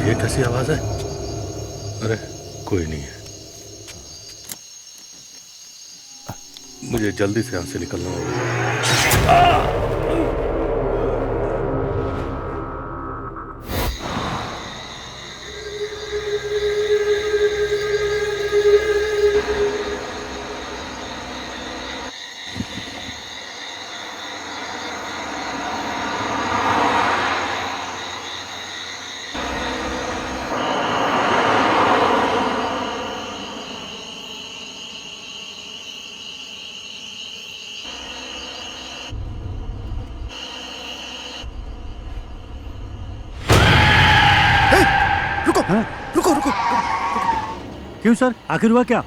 ये कैसी आवाज है? अरे कोई नहीं है। मुझे जल्दी से यहाँ से निकलना होगा। क्यों सर, आखिर हुआ क्या?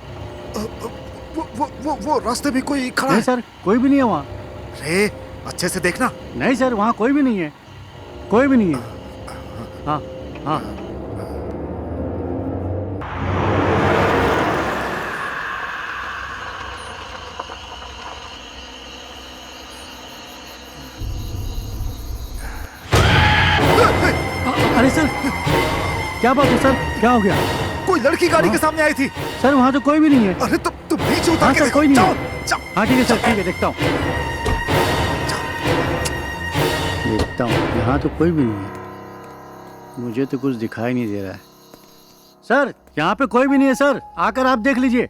वो रास्ते में कोई खड़ा नहीं है। सर, कोई भी नहीं है वहाँ। अरे अच्छे से देखना। नहीं सर, वहाँ कोई भी नहीं है, कोई भी नहीं है। हाँ हाँ। अरे सर, क्या बात है सर, क्या हो गया? कोई लड़की गाड़ी के सामने आई थी। सर वहाँ तो कोई भी नहीं है। अरे तुम नीचे उतर हाँ के सर, देखो। कोई नहीं जाओ, है। जाओ। हाँ ठीक है सर, ठीक है, देखता हूँ देखता हूँ। यहाँ तो कोई भी नहीं है, मुझे तो कुछ दिखाई नहीं दे रहा है। सर यहाँ पे कोई भी नहीं है सर, आकर आप देख लीजिए।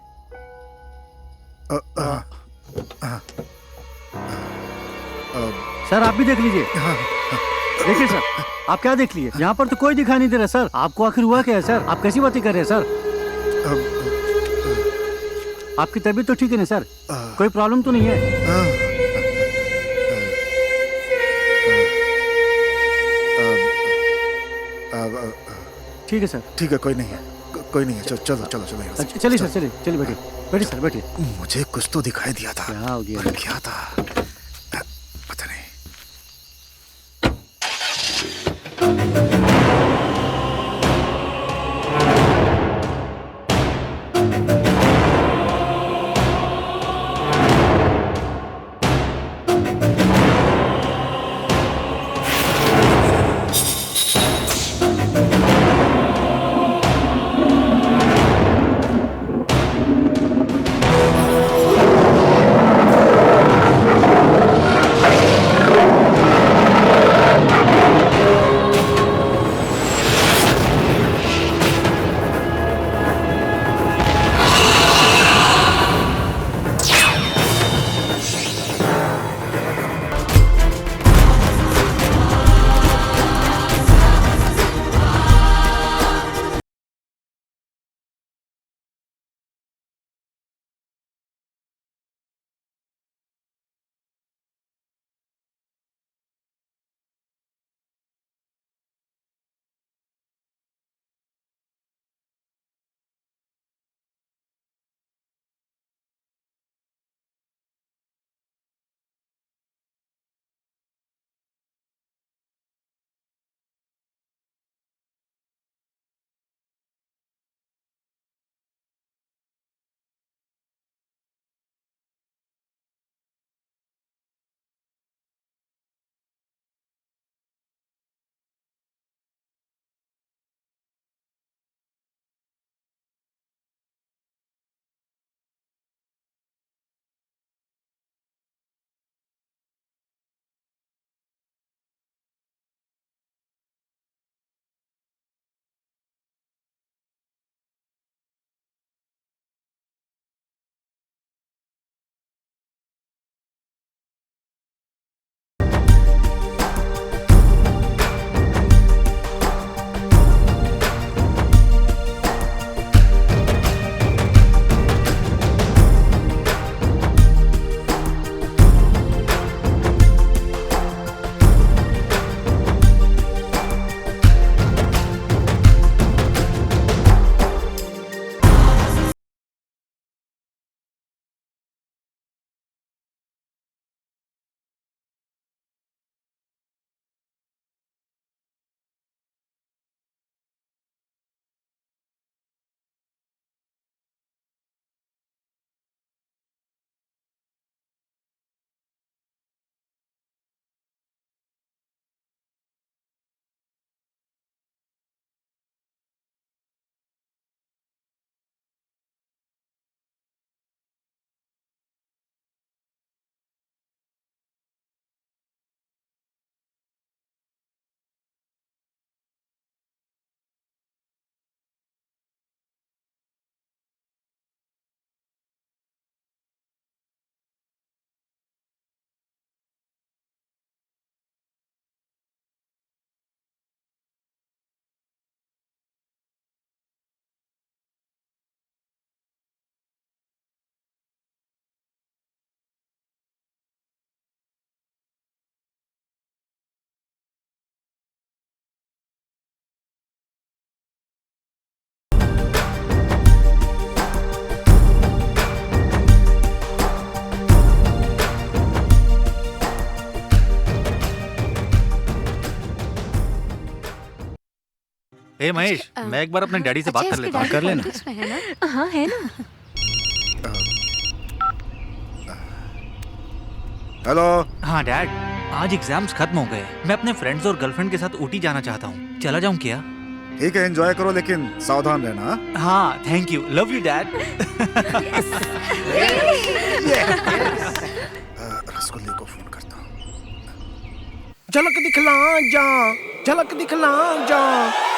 सर आप भी देख लीजिए। देखिए सर, आप क्या देख लिए? यहाँ पर तो कोई दिखाई नहीं दे रहा सर। आपको आखिर हुआ क्या है सर? आप कैसी बातें कर रहे हैं सर? आपकी तबीयत तो ठीक है ना सर? कोई प्रॉब्लम तो नहीं है? ठीक है सर। ठीक है, कोई नहीं है, कोई नहीं है। चलो चलो चलो चलो यहाँ से। अच्छा चलिए सर, चलिए चलिए, बैठिए बैठिए सर, बैठिए। मुझे कुछ तो दिखाई दिया था। क्या हो गया? पर क्या था पता नहीं। ए महेश, मैं एक बार अपने डैडी से बात कर लेता हूँ। कर लेना। है ना? हाँ है ना। हेलो। हाँ डैड, आज एग्जाम्स खत्म हो गए। मैं अपने फ्रेंड्स और गर्लफ्रेंड के साथ ऊटी जाना चाहता हूँ। चला जाऊँ क्या? ठीक है, एंजॉय करो लेकिन सावधान रहना। हाँ thank you, love you dad. रसगुल्ले को फोन करता हूँ। झलक दिखला जा, झलक दिखला जा,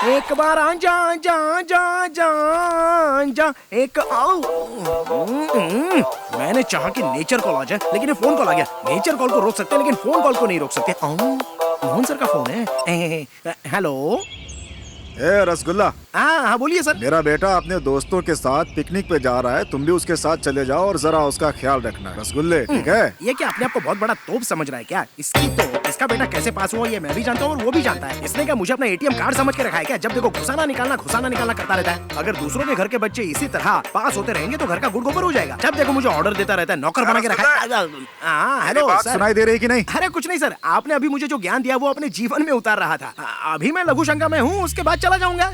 एक बार आ जा जा जा जा जा, एक आओ। मैंने चाहा कि नेचर कॉल आ जाए, लेकिन ये फोन कॉल आ गया। नेचर कॉल को रोक सकते हैं लेकिन फोन कॉल को नहीं रोक सकते। मोहन सर का फोन है। हेलो। ए रसगुल्ला, हाँ बोलिए सर। मेरा बेटा अपने दोस्तों के साथ पिकनिक पे जा रहा है, तुम भी उसके साथ चले जाओ और जरा उसका ख्याल रखना। रसगुल्ले, ठीक है? ये क्या अपने आप को बहुत बड़ा तोप समझ रहा है क्या? इसका बेटा कैसे पास हुआ ये मैं भी जानता हूँ और वो भी जानता है। इसने क्या मुझे अपना एटीएम कार्ड समझ के रखा है क्या? जब देखो घुसाना निकालना करता रहता है। अगर दूसरों के घर के बच्चे इसी तरह पास होते रहेंगे तो घर का गुड़ गोबर हो जाएगा। जब देखो मुझे ऑर्डर देता रहता है, नौकर बना के रखा है। हाँ हेलो बात सर। सुनाई दे रही कि नहीं? अरे कुछ नहीं सर, आपने अभी मुझे जो ज्ञान दिया वो अपने जीवन में उतार रहा था। अभी मैं लघु शंका में हूँ, उसके बाद चला जाऊंगा।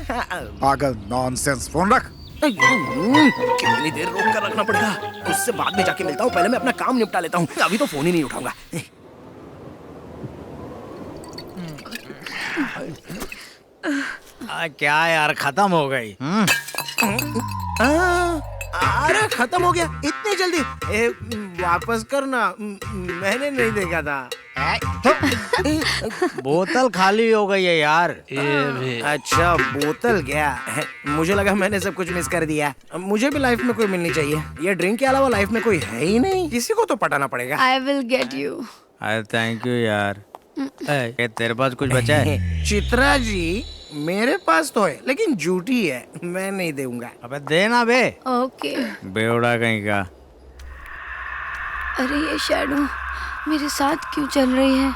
पागल, नॉनसेंस, फोन रख। कितनी देर रोक कर रखना पड़ेगा? उससे बाद में जाके मिलता हूँ, पहले मैं अपना काम निपटा लेता हूँ। अभी तो फोन ही नहीं उठाऊंगा। क्या यार, खत्म हो गई। अरे खत्म हो गया इतनी जल्दी? वापस करना, मैंने नहीं देखा था। बोतल खाली हो गई है यार। अच्छा बोतल गया, मुझे लगा मैंने सब कुछ मिस कर दिया। मुझे भी लाइफ में कोई मिलनी चाहिए। ये ड्रिंक के अलावा लाइफ में कोई है ही नहीं, किसी को तो पटाना पड़ेगा। I will get you. अरे थैंक यू यार। ए, तेरे पास कुछ बचा है? चित्रा जी, मेरे पास तो है लेकिन झूठी है, मैं नहीं दूंगा। अबे देना बे। Okay. बेवड़ा कहीं का। अरे ये शैडो मेरे साथ क्यों चल रही है?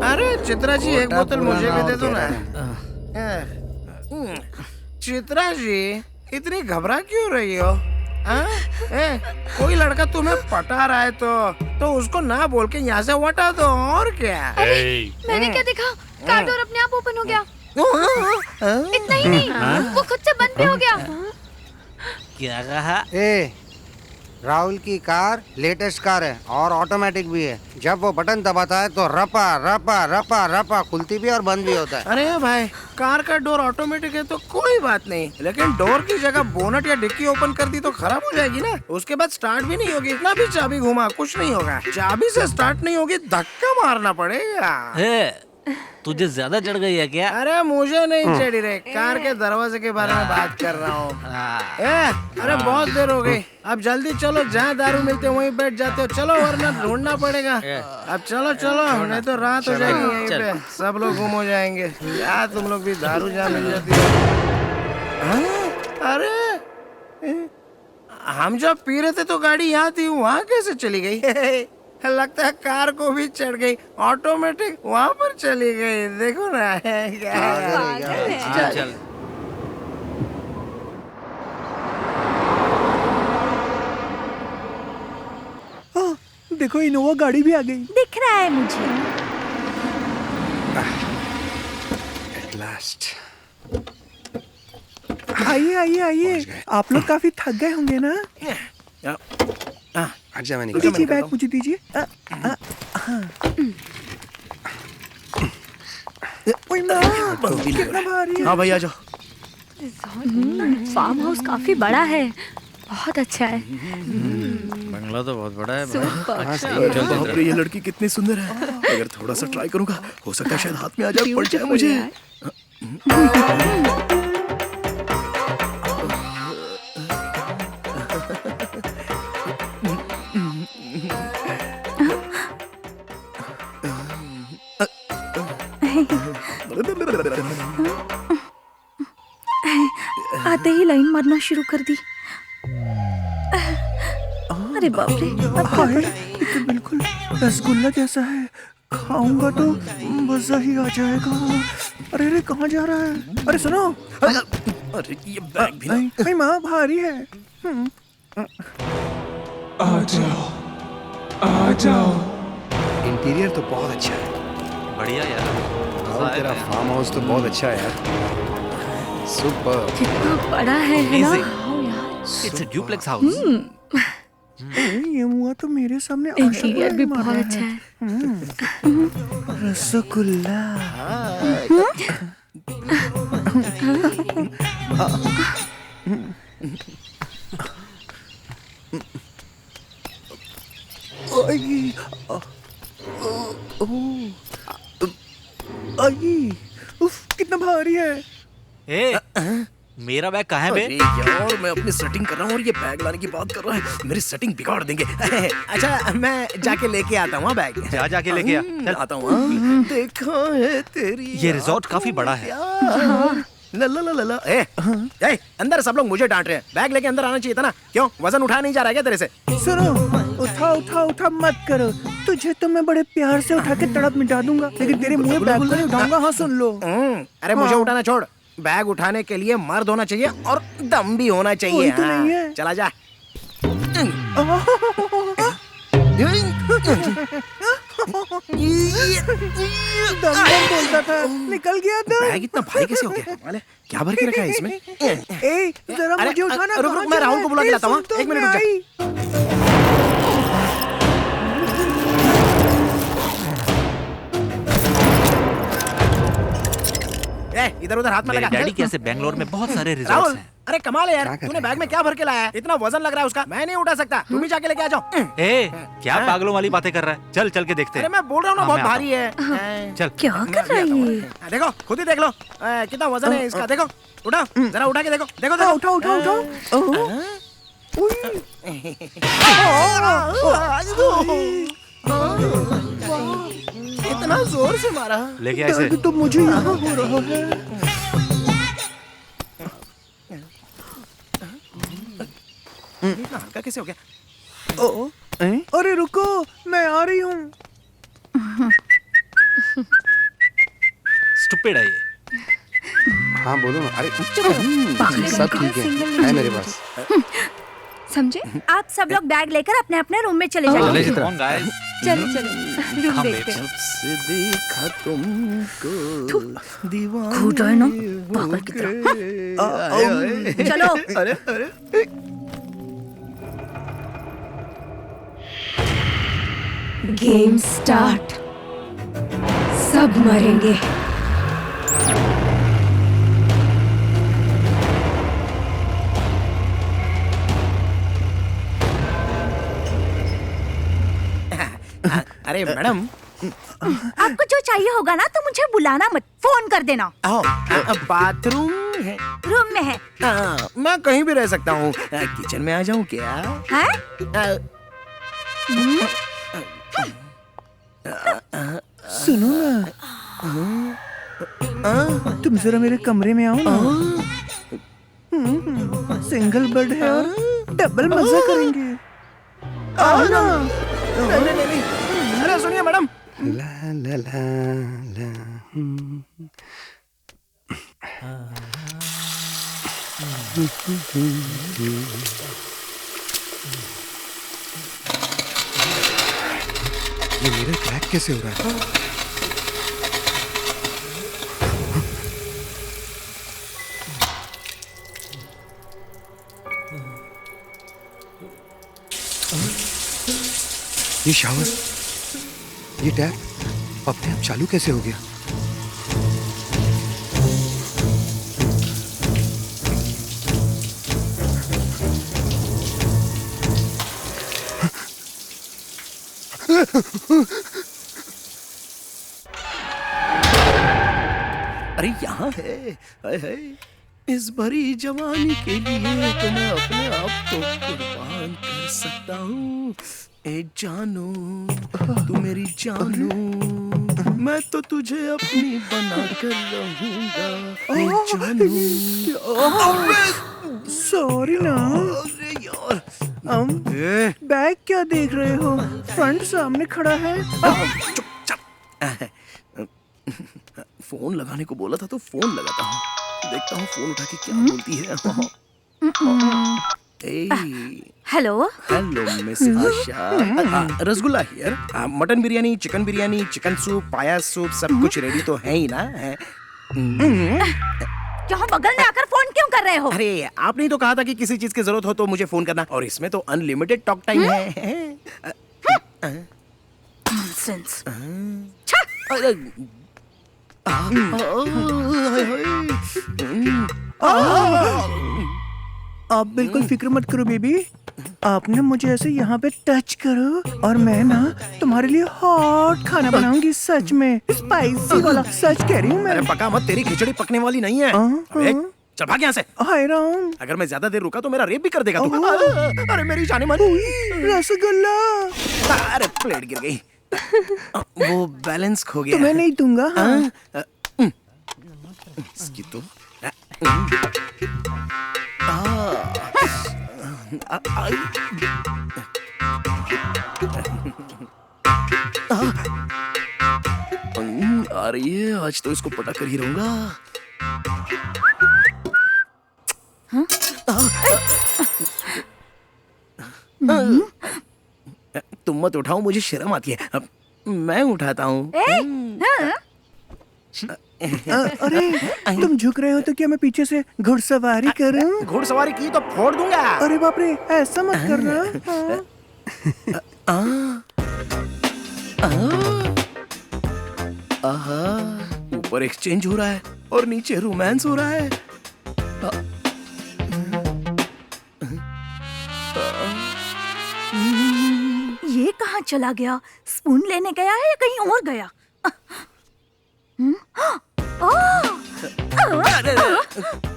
अरे चित्रा जी, एक बोतल मुझे भी दे दो ना। चित्रा जी, इतनी घबरा क्यों रही हो? कोई लड़का तुम्हें पटा रहा है तो उसको ना बोल के यहाँ से हटा दो, और क्या? मैंने क्या देखा? कार डोर अपने आप ओपन हो गया। इतना ही नहीं, वो खुद से बंद भी हो गया। क्या कहा? ए, राहुल की कार लेटेस्ट कार है और ऑटोमेटिक भी है। जब वो बटन दबाता है तो रपा रपा रपा रपा खुलती भी और बंद भी होता है। अरे भाई, कार का डोर ऑटोमेटिक है तो कोई बात नहीं, लेकिन डोर की जगह बोनट या डिक्की ओपन कर दी तो खराब हो जाएगी ना। उसके बाद स्टार्ट भी नहीं होगी, इतना भी चाबी घुमा कुछ नहीं होगा। चाबी से स्टार्ट नहीं होगी, धक्का मारना पड़ेगा। तुझे ज्यादा चढ़ गई है क्या? अरे मुझे नहीं चढ़ी रे, कार के दरवाजे के बारे में बात कर रहा हूँ। अरे बहुत देर हो गई, अब जल्दी चलो, जहाँ दारू मिलते हैं वहीं बैठ जाते हो। चलो वरना ढूंढना पड़ेगा। अब चलो चलो, नहीं तो रात हो जाएगी यहीं पे, सब लोग गुम हो जाएंगे। यार तुम लोग भी दारू जहाँ मिल जाती है। अरे हम जब पी रहे थे तो गाड़ी यहाँ थी, वहाँ कैसे चली गई? लगता है कार को भी चढ़ गई, ऑटोमेटिक वहाँ पर चली गई। देखो ना क्या। चल। देखो इनोवा गाड़ी भी आ गई। दिख रहा है मुझे। At last. आइए आइए आइए, आप लोग काफी थक गए होंगे ना? अच्छा, मैं दीजिए बैग, मुझे दीजिए। ओए माँ, कितना भारी है। हाँ भाई आ जाओ। फार्म हाउस काफी बड़ा है, बहुत अच्छा है। बंगला तो बहुत बड़ा है। बाप रे, ये लड़की कितनी सुंदर है। अगर थोड़ा सा ट्राई करूंगा, हो सकता है शायद हाथ में आ जाए, पड़ जाए मुझे। आते ही लाइन मारना शुरू कर दी। अरे बाप रे, अब क्या करूं? बिल्कुल रसगुल्ला कैसा है? खाऊंगा तो मजा ही आ जाएगा। अरे अरे कहाँ जा रहा है? अरे सुनो, अरे ये बैग भी ना। अरे माँ भारी है। आ जाओ, आ जाओ। इंटीरियर तो बहुत अच्छा है। बढ़िया यार, और तेरा फार्म हाउस तो बहुत अच्छा है यार। सुपर। कितना बड़ा है ना? Amazing. हाँ यार। It's a duplex house. ये मुआ तो मेरे सामने इंटीरियर भी बहुत अच्छा है। रसगुल्ला। उफ, कितना भारी है। ए, मेरा बैग कहाँ है बे? अरे यार मैं अपनी सेटिंग कर रहा हूँ और ये बैग लाने की बात कर रहा है। मेरी सेटिंग बिगाड़ देंगे। अच्छा मैं जाके लेके आता हूँ बैग। जाके लेके आ। चल। आता हूँ। देखा है तेरी ये रिजॉर्ट काफी बड़ा है। ला ला ला ला ला। ए, अंदर सब लोग मुझे डांट रहे हैं। बैग लेके अंदर आना चाहिए था ना। क्यों वजन उठा नहीं जा रहा है क्या तेरे से? सुनो, उठा उठा उठा मत करो। तुझे तो मैं बड़े प्यार से उठा के तड़प मिटा दूंगा, लेकिन तेरे मुंह बैग को नहीं उठाऊंगा। हाँ सुन लो। अरे मुझे उठाना छोड़। बैग उठाने के लिए मर्द होना चाहिए और दम भी होना चाहिए। कोई तो नहीं है। चला जा। दम बोलता था, निकल गया दम। बैग इतना भारी कैसे हो गया? माले क्या भर के रखा है इसमें? ए, जरा अरे, मुझे उठाना। रुक, कहाँ मैं जा राहुल रहा को है? बुला के ए, लाता हूँ। सुन तो, एक मिनट मैं रुक जा। आई। इधर उधर हाथ में मेरे लगा। डैडी के ऐसे बेंगलोर में बहुत सारे रिजॉर्ट्स राहुल, हैं। अरे कमाल है यार। तूने बैग में क्या भर के लाया है? इतना वजन लग रहा है उसका। मैं नहीं उठा सकता। तुम ही जाके लेके आ जाओ। ए, क्या पागलों वाली बातें कर रहा है? चल चल के देखते अरे हैं। मैं बोल रहा हूँ ना हाँ, बहुत मैं आता भारी है। चल। क्या कर रहा है ये? देखो खुद ही देख लो कितना वजन है इसका। देखो उठा, जरा उठा के देखो। देखो देखो। उठा उठा उठा। इतना जोर से मारा। लेके आ इसे। दर्द तो मुझे यहाँ हो रहा है। इतना हल्का कैसे हो गया? अरे रुको, मैं आ रही हूँ। स्टूपिड है ये। हाँ बोलो ना। अरे पागल सब कहाँ ठीक है, single है मेरे पास। समझे? आप सब लोग बैग लेकर अपने अपने रूम में चले चले जाइए। चित्रा। गाइस। चलो चलो रूम Come, देखते babes. हैं। से देखा तुमको दीवाना। घूटा है ना पागल की तरह। चलो। अरे अरे गेम स्टार्ट। सब मरेंगे। अरे मैडम आपको जो चाहिए होगा ना तो मुझे बुलाना मत, फोन कर देना। बाथरूम है? रूम में है। मैं कहीं भी रह सकता हूँ। किचन में आ जाऊँ क्या? हैं? सुनो ना, तुम जरा मेरे कमरे में आओ ना। सिंगल बेड है और डबल मजा करेंगे। आओ ना। नहीं। अरे सुनिए मैडम। ला ला ला ला। ये मेरे क्रैक कैसे हो रहा है? ये शावर, ये टैप अपने आप चालू कैसे हो गया? अरे यहाँ है। हाय हाय। इस भरी जवानी के लिए तो मैं अपने आप को कुर्बान कर सकता हूँ। ए जानू तू मेरी जानू, मैं तो तुझे अपनी बना कर रहूंगा। ए जानू। सॉरी ना। अरे यार बैग क्या देख रहे हो? फ्रंट सामने खड़ा है। फोन लगाने को बोला था तो फोन लगाता हूँ, देखता हूँ फोन उठा के क्या बोलती है। Hello hello miss Asha, rasgulla here. Mutton biryani, chicken biryani, chicken soup, पाया सूप, सब कुछ रेडी तो है ही ना? यहाँ बगल में आकर फोन क्यों कर रहे हो? अरे आपने ही तो कहा था कि किसी चीज की जरूरत हो तो मुझे फोन करना, और इसमें तो अनलिमिटेड टॉक टाइम है। नॉनसेंस। आप बिल्कुल फिक्र मत करो बेबी। आपने मुझे ऐसे यहाँ पे टच करो और मैं ना तुम्हारे लिए हॉट खाना बनाऊंगी, सच में स्पाइसी वाला, सच कह रही हूँ मैं। अरे पका मत, तेरी खिचड़ी पकने वाली नहीं है। अबे, चल भाग यहाँ से। हाय राम, अगर मैं ज्यादा देर रुका तो मेरा रेप भी कर देगा तू। अरे मेरी जाने मन। रसगुल्ला। अरे प्लेट गिर गई, वो बैलेंस खो गया। तुम्हें नहीं दूंगा। हाँ? इसकी तो आ रही है, आज तो इसको पटा कर ही रहूंगा। तुम मत उठाओ, मुझे शर्म आती है। अब मैं उठाता हूँ। अरे तुम झुक रहे हो तो क्या मैं पीछे से घुड़सवारी करूं? घुड़सवारी की तो फोड़ दूंगा। अरे बाप रे, ऐसा मत करना। ऊपर एक्सचेंज हो रहा है और नीचे रोमांस हो रहा है। ये कहाँ चला गया? स्पून लेने गया है या कहीं और गया?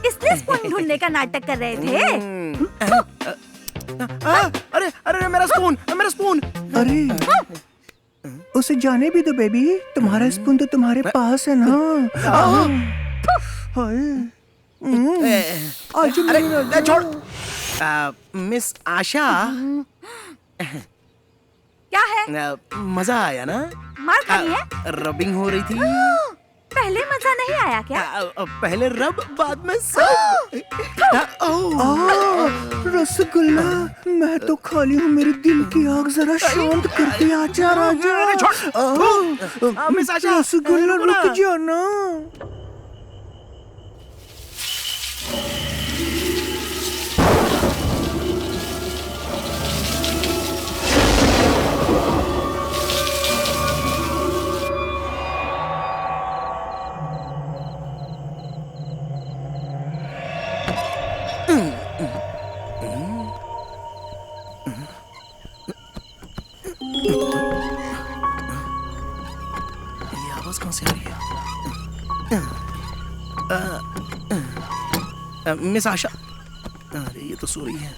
इसलिए स्पून ढूंढने का नाटक कर रहे थे। अरे अरे मेरा स्पून, मेरा स्पून। अरे उसे जाने भी दो बेबी, तुम्हारा स्पून तो तुम्हारे पास है ना। आज अरे छोड़। मिस आशा, क्या है? मजा आया ना? मार खाई है? रबिंग हो रही थी। पहले मजा नहीं आया क्या? पहले रब, बाद में सब। रसगुल्ला, मैं तो खाली हूँ, मेरे दिल की आग जरा शांत करके आजा राजा। मिस आशा, रसगुल्ला रुक जाना। कहाँ से आ रही है? मिस आशा, अरे ये तो सो रही है।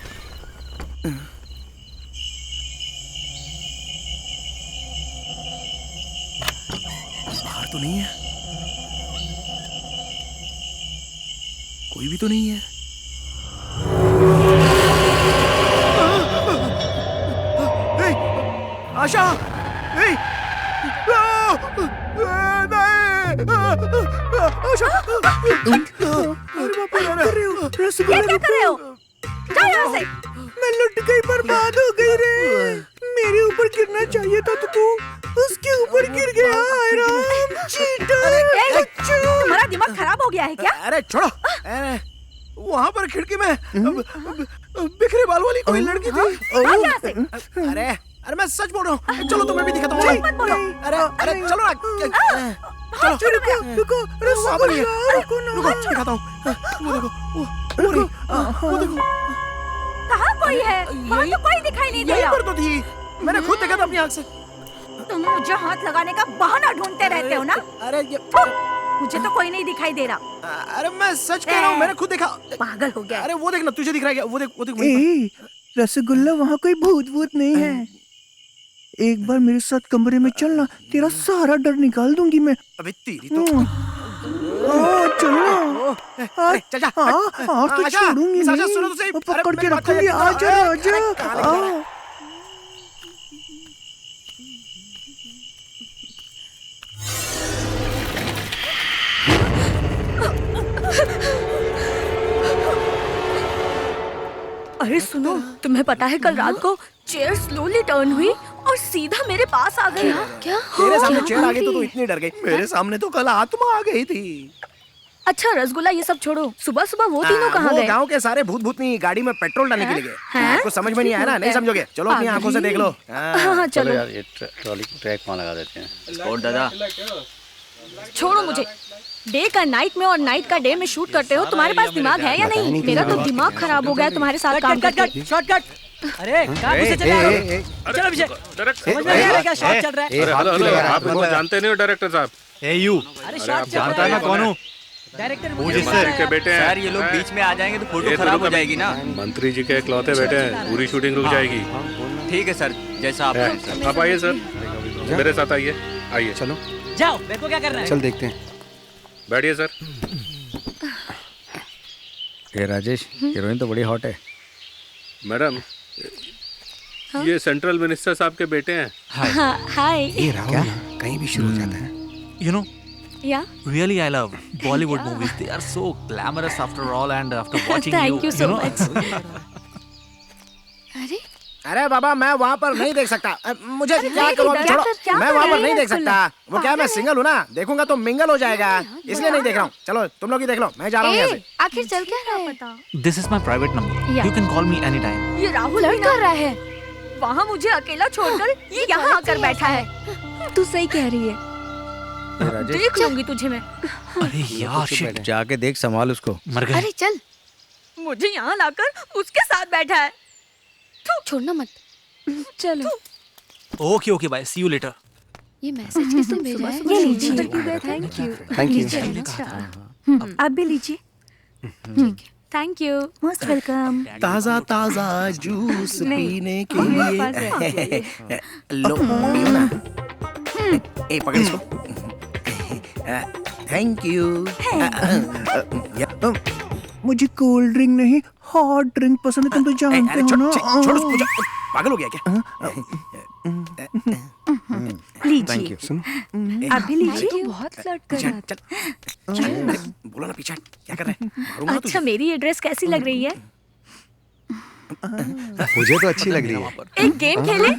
बाहर तो नहीं है, कोई भी तो नहीं है। आशा, ये क्या कर रहे हो? जाओ यहाँ से। मैं लुट गई, बर्बाद हो गई रे। मेरे ऊपर गिरना चाहिए था तो तू उसके ऊपर गिर गया। हाय राम, चीटर। तुम्हारा दिमाग खराब हो गया है क्या? अरे छोड़ो। वहाँ पर खिड़की में बिखरे बाल वाली कोई लड़की थी। अरे अरे मैं सच बोल रहा हूँ, चलो तुम्हें भी दिखाता हूँ। मत बोलो। अरे अरे चलो ना, चलो रुको, रुको ना, दिखाता हूँ। वो देखो, वो देखो। कहाँ कोई है? वहाँ तो कोई दिखाई नहीं दे यहीं रहा। पर तो थी, मैंने खुद देखा था अपनी आँख से। तुम मुझे हाथ लगाने का बहाना ढूंढते रहते हो ना? अरे मुझे तो कोई नहीं दिखाई दे रहा। अरे मैं सच कह रहा हूँ, मैंने खुद देखा। पागल हो गया। अरे वो देखना, तुझे दिख रहा है क्या? वो देख। रसगुल्ला, वहाँ कोई भूत नहीं है। एक बार मेरे साथ कमरे में चलना, तेरा सारा डर निकाल दूंगी मैं। अबे तेरी तो चलना। अरे, चल जा। आज तो आजा, छोड़ूंगी साजा, नहीं। सुनो तो सही। पकड़ अरे, के मेरी बात रखूंगी। तो आजा अरे, आजा। कहाँ लेके जा रहा है? अरे सुनो, तुम्हें पता है कल रात को चेयर स्लोली टर्न हुई और सीधा मेरे पास आ गई। क्या? तेरे सामने चेयर आ गई तो तू इतनी डर गई। मेरे सामने तो कल आत्मा आ गई थी। अच्छा रसगुल्ला ये सब छोड़ो, सुबह सुबह वो तीनों कहाँ वो गए? गांव के सारे भूत भूतनी गाड़ी में पेट्रोल डालने के लिए गए। आपको समझ में नहीं आया ना? नहीं समझोगे? चलो अपनी आंखों से देख लो। हाँ चलो चलो, यार ये ट्रॉली ट्रैक वहाँ लगा देते हैं। और दादा छोड़ो मुझे। डे का नाइट में और नाइट का डे में शूट करते हो, तुम्हारे पास दिमाग है या नहीं? मेरा तो दिमाग खराब हो गया तुम्हारे साथ काम करके। शॉर्टकट। अरे कहाँ घुसे चले आ रहे हो? चलो पीछे। समझ में नहीं आ रहा क्या शॉट चल रहा है? हेलो हेलो, आप इनको जानते नहीं हो डायरेक्टर साहब? ए यू अरे शॉट चल जानता रहा है मैं है। कौन हूँ? डायरेक्टर ये मुझे मंत्री के बेटे हैं। सर ये लोग बीच में आ जाएंगे तो फोटो ये खराब हो तो जाएगी ना। मंत्री जी के इकलौते बेटे हैं, पूरी शूटिंग रुक जाएगी। ठीक है सर, जैसा आप कहें सर। आप आइए सर, मेरे साथ आइए। आइए चलो जाओ, मेरे को क्या करना है? चल देखते हैं। बैठिए सर। ये राजेश, हीरोइन तो बड़ी हॉट है। मैडम, ये सेंट्रल मिनिस्टर साहब के बेटे हैं। हाय। ये राहुल कहीं भी शुरू हो जाता है। You know, या really I love Bollywood movies. They are so glamorous after all, and after watching thank you so know. Much. अरे अरे बाबा, मैं वहाँ पर नहीं देख सकता। मुझे क्या करूँ? इधर छोड़ो, आकर क्या मैं कर वहाँ रहे पर नहीं हैं देख सकता। वो क्या, मैं सिंगल हूँ ना, देखूंगा तो मिंगल हो जाएगा, इसलिए नहीं देख रहा हूँ। चलो तुम लोग ही देख लो, मैं जा रहा हूँ यहाँ से। आखिर चल क्या रहा है? पता This is my private number. Yeah. You can call me anytime. ये राहुल लड़ कर रहा है। वहाँ मुझे अकेला छोड़कर ये यहाँ आकर बैठा है। तू सही कह रही है। देख लूंगी तुझे मैं। अरे यार shit. जाके देख, संभाल उसको। मर गए। अरे चल, मुझे यहाँ लाकर उसके साथ बैठा है। छोड़ना मत। चलो। Okay, okay, bye. See you later. ये मैसेज किसने भेजा है? ये लीजिए। Thank you. Thank you. आप भी लीजिए। Thank you. Most welcome. ताजा ताजा जूस पीने के लिए। लो पियो ना। ए पकड़ इसको। Thank you. मुझे कोल्ड ड्रिंक नहीं, हॉट ड्रिंक पसंद है। तुम तो जानते हो ना। छोड़ उसको, पागल हो गया क्या? लीजिए। सुन आप भी लीजिए। बहुत फ्लर्ट कर रहा चल चल, बोलो ना पीछे क्या कर रहे हैं? मारूंगा अच्छा, मेरी ये ड्रेस कैसी लग रही है? मुझे तो अच्छी लग रही है। एक गेम खेले?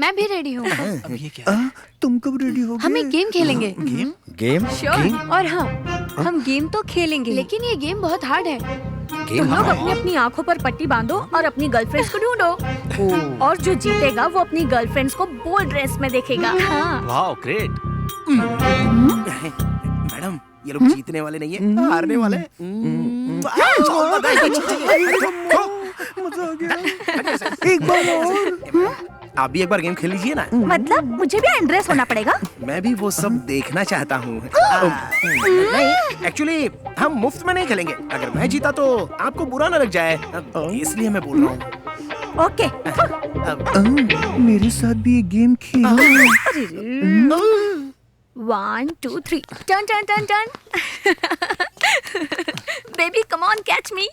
मैं भी रेडी हूँ। अब ये क्या है? तुम कब रेडी हो? हम एक गेम खेलेंगे। गेम? श्योर। और हाँ, हम गेम तो खेलेंगे, लेकिन ये गेम बहुत हार्ड है। तुम लोग अपनी अपनी आंखों पर पट्टी बांधो और अपनी गर्लफ्रेंड्स को ढूंढो, और जो जीतेगा वो अपनी गर्लफ्रेंड्स को बोल्ड ड्रेस में देखेगा। हाँ। Wow, great. मैडम, ये लोग जीतने वाले नहीं है, हारने वाले हैं। मजा आ गया। एक बार और। आप भी एक बार गेम खेल लीजिए ना। मतलब मुझे भी अनड्रेस होना पड़ेगा? मैं भी वो सब देखना चाहता हूँ। नहीं, एक्चुअली हम मुफ्त में नहीं खेलेंगे। अगर मैं जीता तो आपको बुरा न लग जाए, इसलिए मैं बोल रहा हूँ। ओके। मेरे साथ भी ये game Khelo. 1 2 3 turn turn turn turn. Baby come on, catch मी।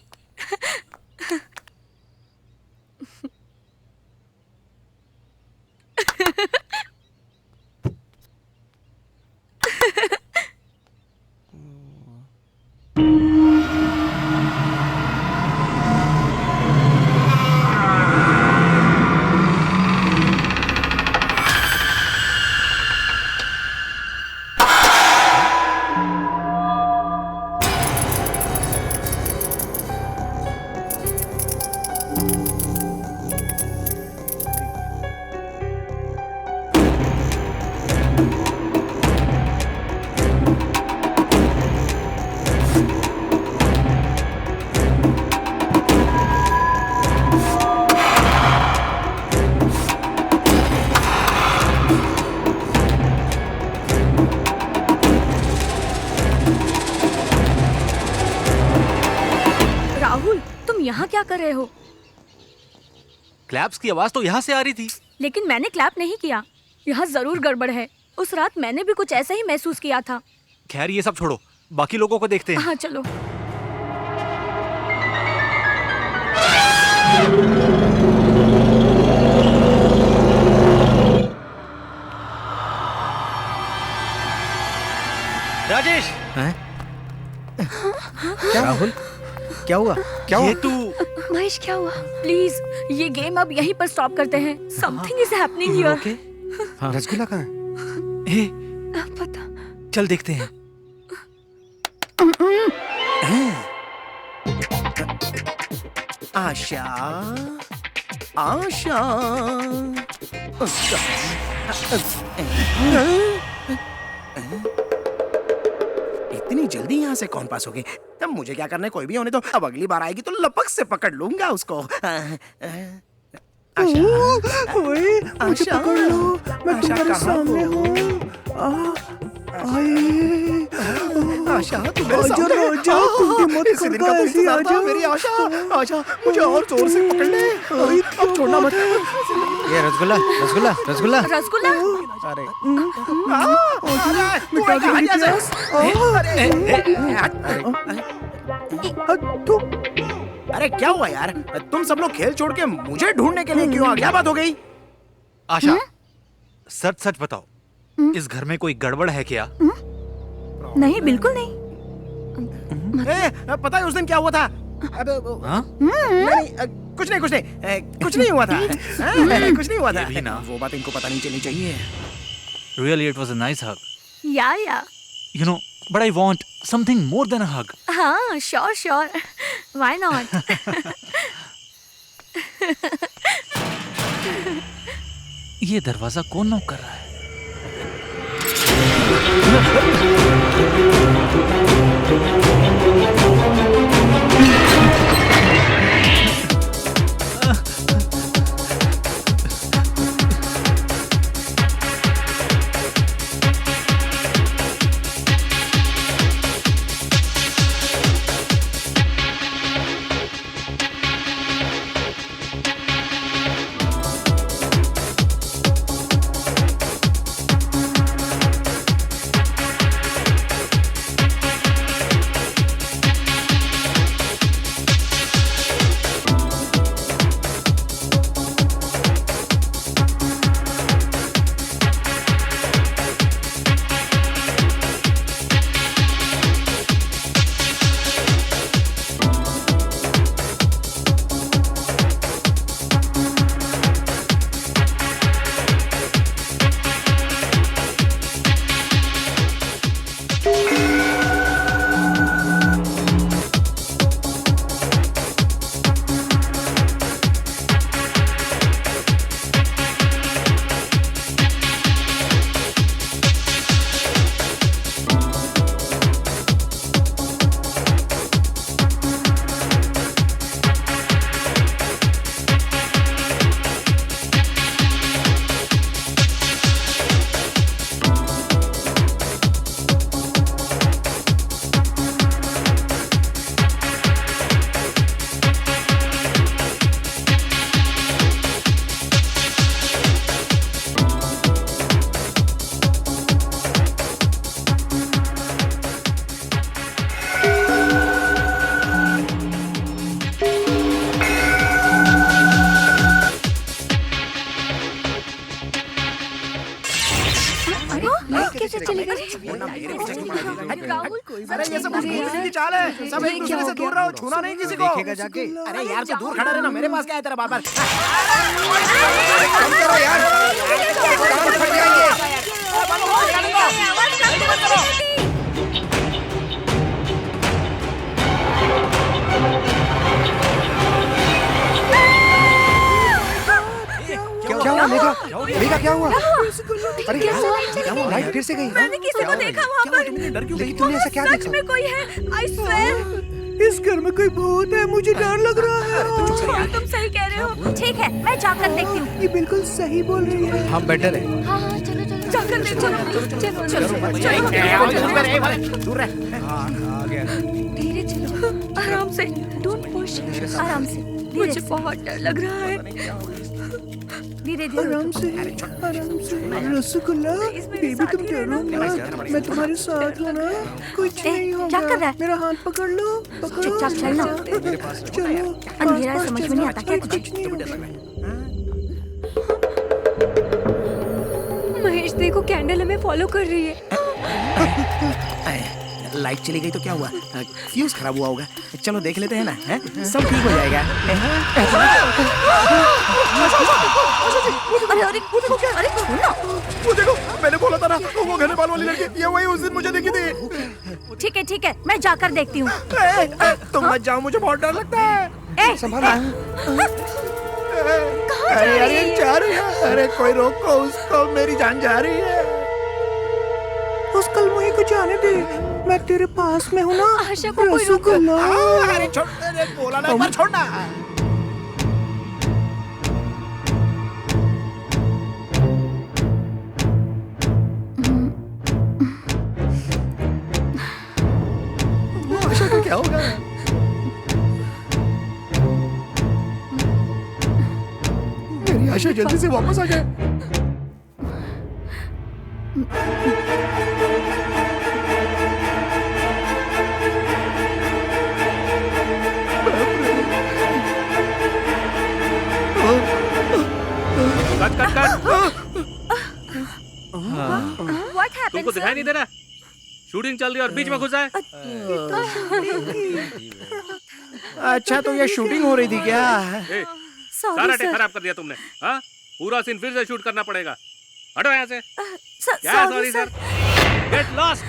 यहाँ क्या कर रहे हो? क्लैप्स की आवाज तो यहाँ से आ रही थी। लेकिन मैंने क्लैप नहीं किया। यहाँ जरूर गड़बड़ है। उस रात मैंने भी कुछ ऐसा ही महसूस किया था। खैर ये सब छोड़ो, बाकी लोगों को देखते हैं। हाँ चलो। राजेश, राहुल क्या हुआ? क्या ये हुआ? तू महेश क्या हुआ? प्लीज ये गेम अब यहीं पर स्टॉप करते हैं। Something is happening here. Okay? Rasgulla कहाँ है? ए, पता चल देखते हैं। आशा, आशा, इतनी जल्दी यहाँ से कौन पास हो गए? तब मुझे क्या करना है, कोई भी होने दो। अब अगली बार आएगी तो लपक से पकड़ लूंगा उसको। ओए, मुझे पकड़ लो, मैं तुम्हारे सामने हूँ। आशा तू मेरे आजा सामने। राजा, कुंडी मत इसी दिन का खड़का तो ऐसे इंतजार था आजा। मेरी आशा। आशा मुझे और जोर से पकड़ ले। अब छोड़ना मत। ये रसगुल्ला, रसगुल्ला, रसगुल्ला। रसगुल्ला। अरे मिटा दे मेरी प्यास। अरे क्या हुआ यार? तुम सब लोग खेल छोड़ के मुझे ढूंढने के लिए क्यों आ? क्या बात हो गई? आशा, सच सच बताओ, इस घर में कोई गड़बड़ है क्या? नहीं, बिल्कुल नहीं। पता है उस दिन क्या हुआ था? नहीं, कुछ नहीं, कुछ नहीं हुआ था। कुछ नहीं हुआ था। ये भी ना। वो बात इनको पता नहीं चलनी चाहिए। Really, it was a nice hug. या You know, but I want something more than a hug. हाँ, श्योर व्हाई नॉट। ये दरवाजा कौन नॉक कर रहा है? कैसे चले गए? राहुल, अरे ये सब कुछ घूमने की चाल है। सब एक दूसरे से दूर रहो, छूना नहीं किसी को। देखेगा जाके। अरे यार तू दूर खड़ा रहना, मेरे पास क्या है तेरा बार-बार? कम करो यार, कान फट जाएंगे। क्या हुआ मेघा? मेघा क्या हुआ? अरे क्या हुआ? लाइट फिर से गई। मैंने किसी को देखा वहाँ पर। लेकिन तुमने ऐसा क्या सच देखा? में कोई है, I swear। इस घर में कोई भूत है, मुझे डर लग रहा है। तुम सही कह रहे हो। ठीक है, मैं जाकर देखती हूँ। ये बिल्कुल सही बोल रही है। हम बेटर है। हाँ हाँ, चलो चलो, जाकर देखो। दूर रह। धीरे चलो, आराम से, डोंट पुश, आराम से। मुझे बहुत डर लग रहा है। धीरे धीरे, आराम से, आराम से। रसगुल्ला, बेबी तुम डरो मत, मैं तुम्हारे साथ हूँ ना, कुछ नहीं होगा। क्या कर रहा है? मेरा हाथ पकड़ लो, पकड़ो। चुपचाप चलना। चलो। अंधेरा है, समझ में नहीं आता क्या तुझे? कुछ नहीं होगा। महेश देखो, कैंडल हमें फॉलो कर रही है। लाइट चली गई तो क्या हुआ? फ्यूज खराब हुआ होगा। चलो देख लेते हैं ना, हैं? सब ठीक हो जाएगा। अरे अरे अरे छोड़ना। वो देखो, मैंने बोला था ना, वो घने बाल वाली लड़की, ये वही उस दिन मुझे दिखी थी। ठीक है, मैं जाकर देखती हूँ। तुम मत जाओ, मुझे बहुत डर लगता है। संभालना। अरे अरे जा रही है। अरे कोई रोको उसको, मेरी जान जा रही है। उस कल मुझे को जाने दे, मैं तेरे पास में हूँ ना। आशा को कोई रोको। अरे छोड़, अरे बोला ना, एक बार छोड़ना। वो आशा का क्या होगा? मेरी आशा जल्दी से वापस आ जाए। कट। What happened, तुमको दिखाई नहीं दे रहा? शूटिंग चल रही है और बीच में घुसा है। अच्छा, तो ये शूटिंग हो रही थी क्या? सारा टेक खराब कर दिया तुमने। हाँ, पूरा सीन फिर से शूट करना पड़ेगा। हटो यहाँ से। क्या सॉरी सर? Get lost.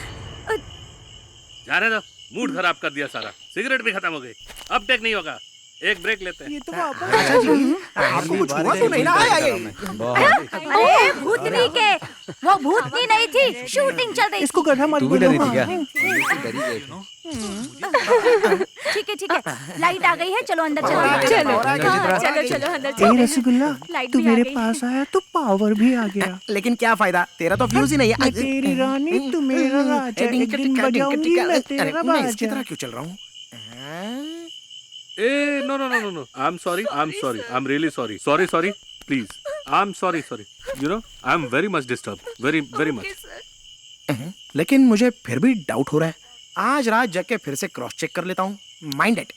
जाने दो, मूड खराब कर दिया सारा। सिगरेट भी खत्म हो गई, अब टेक नहीं होगा। एक ब्रेक लेते हैं। ये तो वापस अच्छा जी, आपको कुछ हुआ तो नहीं ना? अरे भूतनी के, वो भूतनी नहीं थी, शूटिंग चल रही थी। इसको गधा मत बोलो। ठीक है, लाइट आ गई है, चलो अंदर चलो अंदर चलो। ए रसगुल्ला, लाइट तू भी आ मेरे गई। पास आया तो पावर भी आ गया। लेकिन क्या फायदा, तेरा तो फ्यूज ही नहीं मैं है। तेरी रानी, तू मेरा राजा। एक दिन बजाऊंगी मैं तेरा मैं इसकी बाजा। तरह क्यों चल रहा हूँ? Uh no. I am sorry. I am really sorry. Sorry please. I am sorry. You know, I am very much disturb. Very much. लेकिन मुझे फिर भी डाउट हो रहा है। आज रात जग के फिर से क्रॉस चेक कर लेता हूँ। Mind it.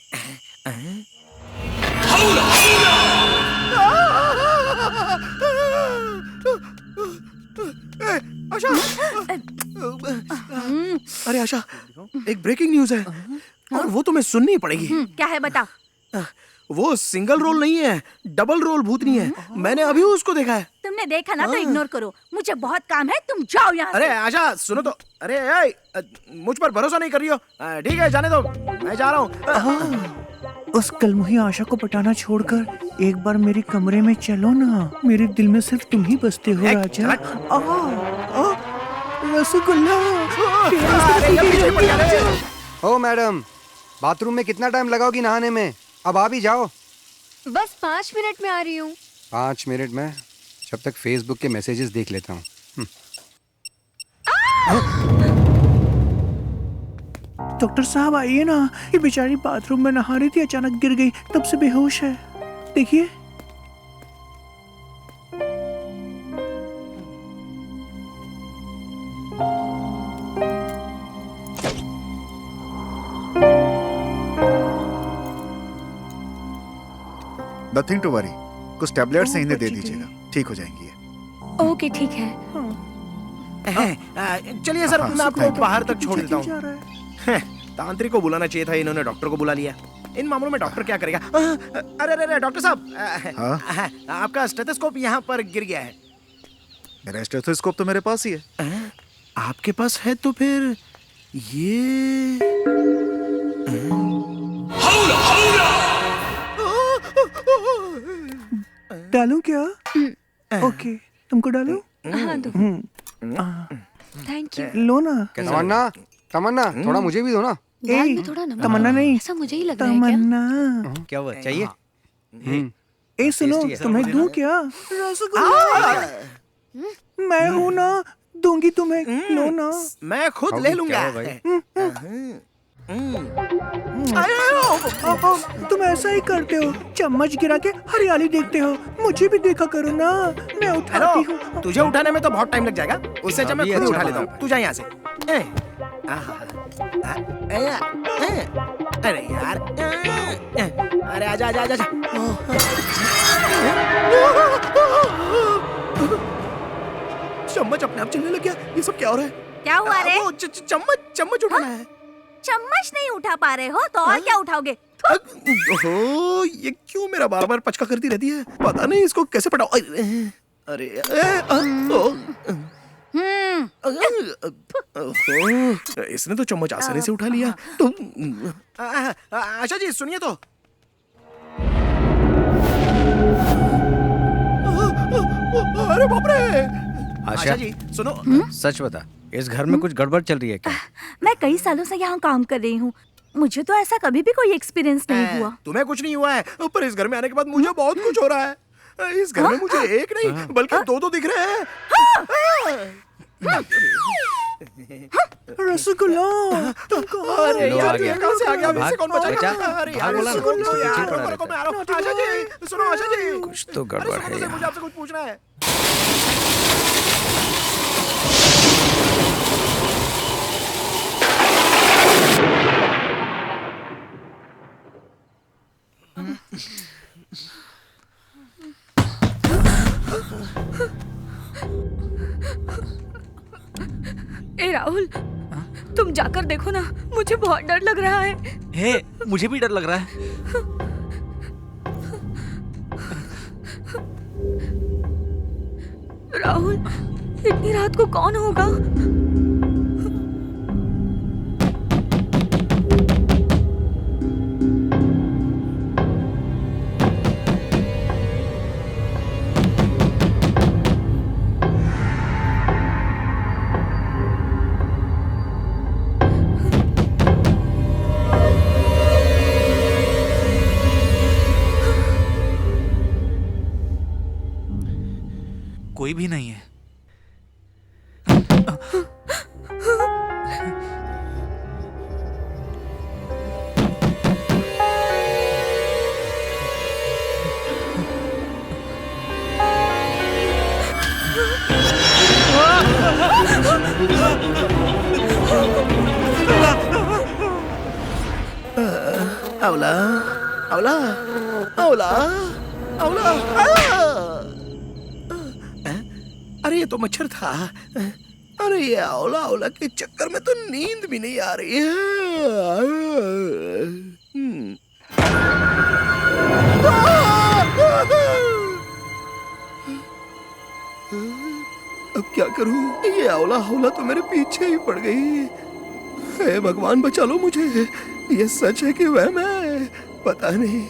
आशा, अरे आशा, एक ब्रेकिंग न्यूज है और वो तुम्हें सुननी पड़ेगी। क्या है बता। वो सिंगल रोल नहीं है, डबल रोल भूतनी है। मैंने अभी उसको देखा है। तुमने देखा ना तो इग्नोर करो, मुझे बहुत काम है, तुम जाओ यहाँ से। अरे आशा सुनो तो। अरे ए, मुझ पर भरोसा नहीं कर रही हो? ठीक है, जाने दो, मैं जा रहा हूँ। उस कल मुही आशा को पटाना छोड़कर एक बार मेरे कमरे में चलो ना। मेरे दिल में सिर्फ तुम ही बसते हो राजा। रसगुल्ला। ओ मैडम, बाथरूम में कितना टाइम लगाओगी नहाने में? अब आ भी जाओ। बस 5 मिनट में आ रही हूँ। 5 मिनट में? जब तक फेसबुक के मैसेजेस देख लेता हूँ। डॉक्टर साहब आइए ना, ये बेचारी बाथरूम में नहा रही थी, अचानक गिर गई, तब से बेहोश है। देखिए। नथिंग टू वरी, कुछ टैबलेट्स हैं, इन्हें दे दीजिएगा, ठीक हो जाएंगी। ओके, ठीक है। चलिए सर, मैं आपको बाहर तक छोड़ देता हूँ। तांत्रिक को बुलाना चाहिए था, इन्होंने डॉक्टर को बुला लिया। इन मामलों में डॉक्टर क्या करेगा? अरे डॉक्टर साहब, आपका स्टेथोस्कोप यहाँ पर गिर गया है। मेरा स्टेथोस्कोप तो मेरे पास ही है। आपके पास है तो फिर ये डालूं क्या? ओके, तुमको डालूं? हाँ, दो। Thank you. लो ना। तमन्ना, थोड़ा मुझे भी दो ना। दाल में थोड़ा नमक। तमन्ना नहीं, ऐसा मुझे ही लग रहा है। तमन्ना। क्या हुआ, चाहिए? ए सुनो, तुम्हें दूं क्या? रसगुल्ला। मैं हूँ ना, दूंगी तुम्हें। लो ना। मैं खुद ले लूंगा। तुम ऐसा ही करते हो, चम्मच गिरा के हरियाली देखते हो। मुझे भी देखा करो ना, मैं उठाती हूँ। तुझे उठाने में तो बहुत टाइम लग जाएगा, उससे अच्छा मैं खुद उठा लेता हूँ। तू जा यहाँ से। अरे यार, अरे आजा आजा आजा। चम्मच अपने आप चलने लग गया। ये सब क्या हो रहा है? क्या हुआ रे? वो चम्मच उठाना है। चम्मच नहीं उठा पा रहे हो तो और क्या उठाओगे? ओहो, ये क्यों मेरा बार बार पचका करती रहती है? पता नहीं इसको कैसे पटाओ। अरे इसने तो चम्मच आसानी से उठा लिया। तो आशा जी सुनिए तो। अरे बाप रे। आशा जी सुनो। सच बता, इस घर में कुछ गड़बड़ चल रही है क्या? मैं कई सालों से यहाँ काम कर रही हूँ, मुझे तो ऐसा कभी भी कोई एक्सपीरियंस नहीं हुआ। तुम्हें कुछ नहीं हुआ है, पर इस घर में आने के बाद मुझे बहुत कुछ हो रहा है। इस घर में मुझे एक नहीं बल्कि दो दिख रहे हैं। रसगुल्ला, अरे यार ये कहाँ से आ गया? मुझसे कौन बचाएगा? अरे यार बोला ना, सुनो यार, पीछे पड़ा रुको, मैं आ रहा हूँ। आशा जी सुनो, आशा जी कुछ तो गड़बड़ है मुझे आपसे कुछ पूछना है। ए राहुल, तुम जाकर देखो ना, मुझे बहुत डर लग रहा है। हे, मुझे भी डर लग रहा है। राहुल, इतनी रात को कौन होगा? कोई भी नहीं है। अवला अवला अवला अवला। अरे ये तो मच्छर था। अरे ये अवला अवला के चक्कर में तो नींद भी नहीं आ रही है। अब क्या करूं? ये अवला हवला तो मेरे पीछे ही पड़ गई। हे भगवान बचा लो मुझे। ये सच है कि वह मैं पता नहीं।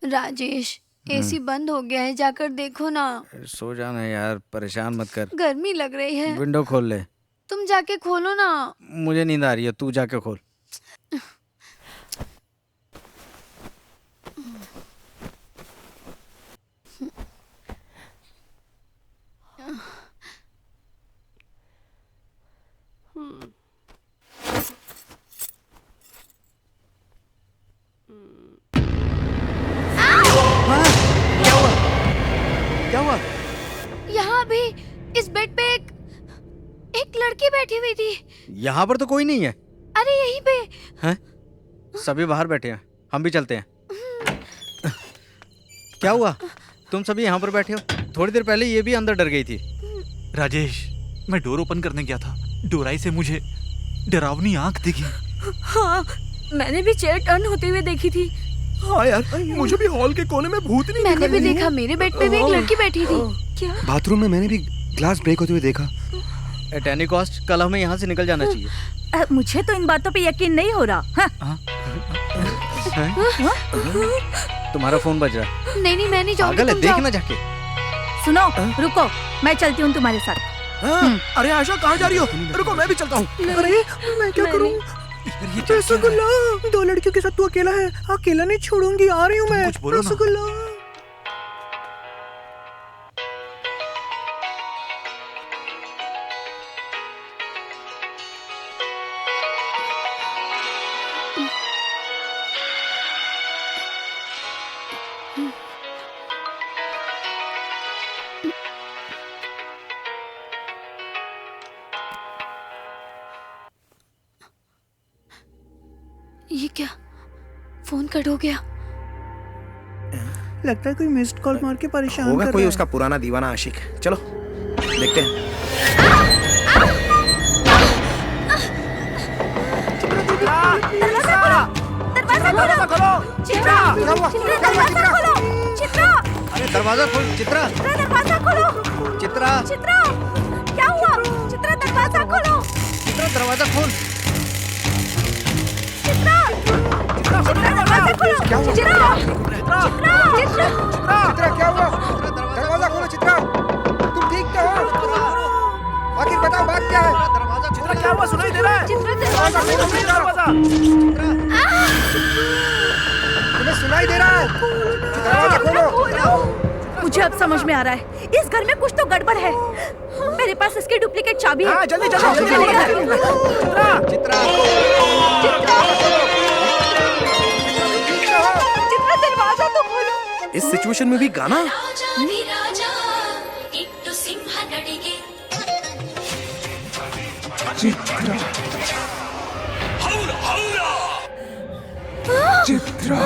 राजेश, एसी बंद हो गया है, जाकर देखो ना। सो जाना यार, परेशान मत कर। गर्मी लग रही है। विंडो खोल ले। तुम जाके खोलो ना। मुझे नींद आ रही है, तू जाके खोल। क्या हुआ? यहाँ भी इस बेड पे एक लड़की बैठी हुई थी। यहाँ पर तो कोई नहीं है। अरे यहीं पे हैं? सभी बाहर बैठे हैं, हम भी चलते हैं। क्या हुआ? तुम सभी यहाँ पर बैठे हो? थोड़ी देर पहले ये भी अंदर डर गई थी। राजेश, मैं डोर ओपन करने गया था, डोराई से मुझे डरावनी आंख दिखी। हाँ, मैंने भी चेयर टर्न होते हुए देखी थी। हाँ यार, मुझे भी हॉल के कोने में भूत नहीं मैंने भी देखा, मेरे बेड पे भी एक लड़की बैठी थी। क्या? बाथरूम में मैंने भी ग्लास ब्रेक होते हुए देखा। एट एनी कॉस्ट कल हमें यहाँ से निकल जाना चाहिए। मुझे तो इन बातों पे यकीन नहीं हो रहा। तुम्हारा फोन बज रहा है। नहीं, मैं नहीं जाऊंगी। पागल है, देखना जाके। सुनो, रुको, मैं चलती हूँ तुम्हारे साथ। अरे आशा कहाँ जा रही हो? रुको, मैं भी चलता हूँ। अरे मैं क्या करूं? रसगुल्ला, 2 लड़कियों के साथ तू अकेला है। अकेला नहीं छोड़ूंगी, आ रही हूँ मैं। कुछ बोलो ना। रसगुल्ला, कट हो गया। लगता है कोई मिस्ड कॉल मार के परेशान होगा कर कोई रहा उसका पुराना दीवाना आशिक। चलो देखते हैं। दरवाजा खोलो। चित्रा, दरवाजा खोलो। चित्रा, अरे दरवाजा खोल चित्रा। दरवाजा खोलो। चित्रा चित्रा, क्या हुआ? चित्रा, दरवाजा खोलो। चित्रा दरवाजा खोल। चित्रा, दरवाजा खोलो। क्या हुआ? चित्रा, चित्रा क्या हुआ? दरवाजा खोलो चित्रा। तुम ठीक तो हो? आखिर बताओ बात क्या है? चित्रा क्या हुआ? सुनाई दे रहा है? चित्रा, दरवाजा खोलो। तुम्हें सुनाई दे रहा है? दरवाजा खोलो। मुझे अब समझ में आ रहा है, इस घर में कुछ तो गड़बड़ है। मेरे पास इसकी डुप्लीकेट चाबी है। जल्दी चित्रा, दरवाजा तो खोलो। इस सिचुएशन में भी गाना? चित्रा चित्रा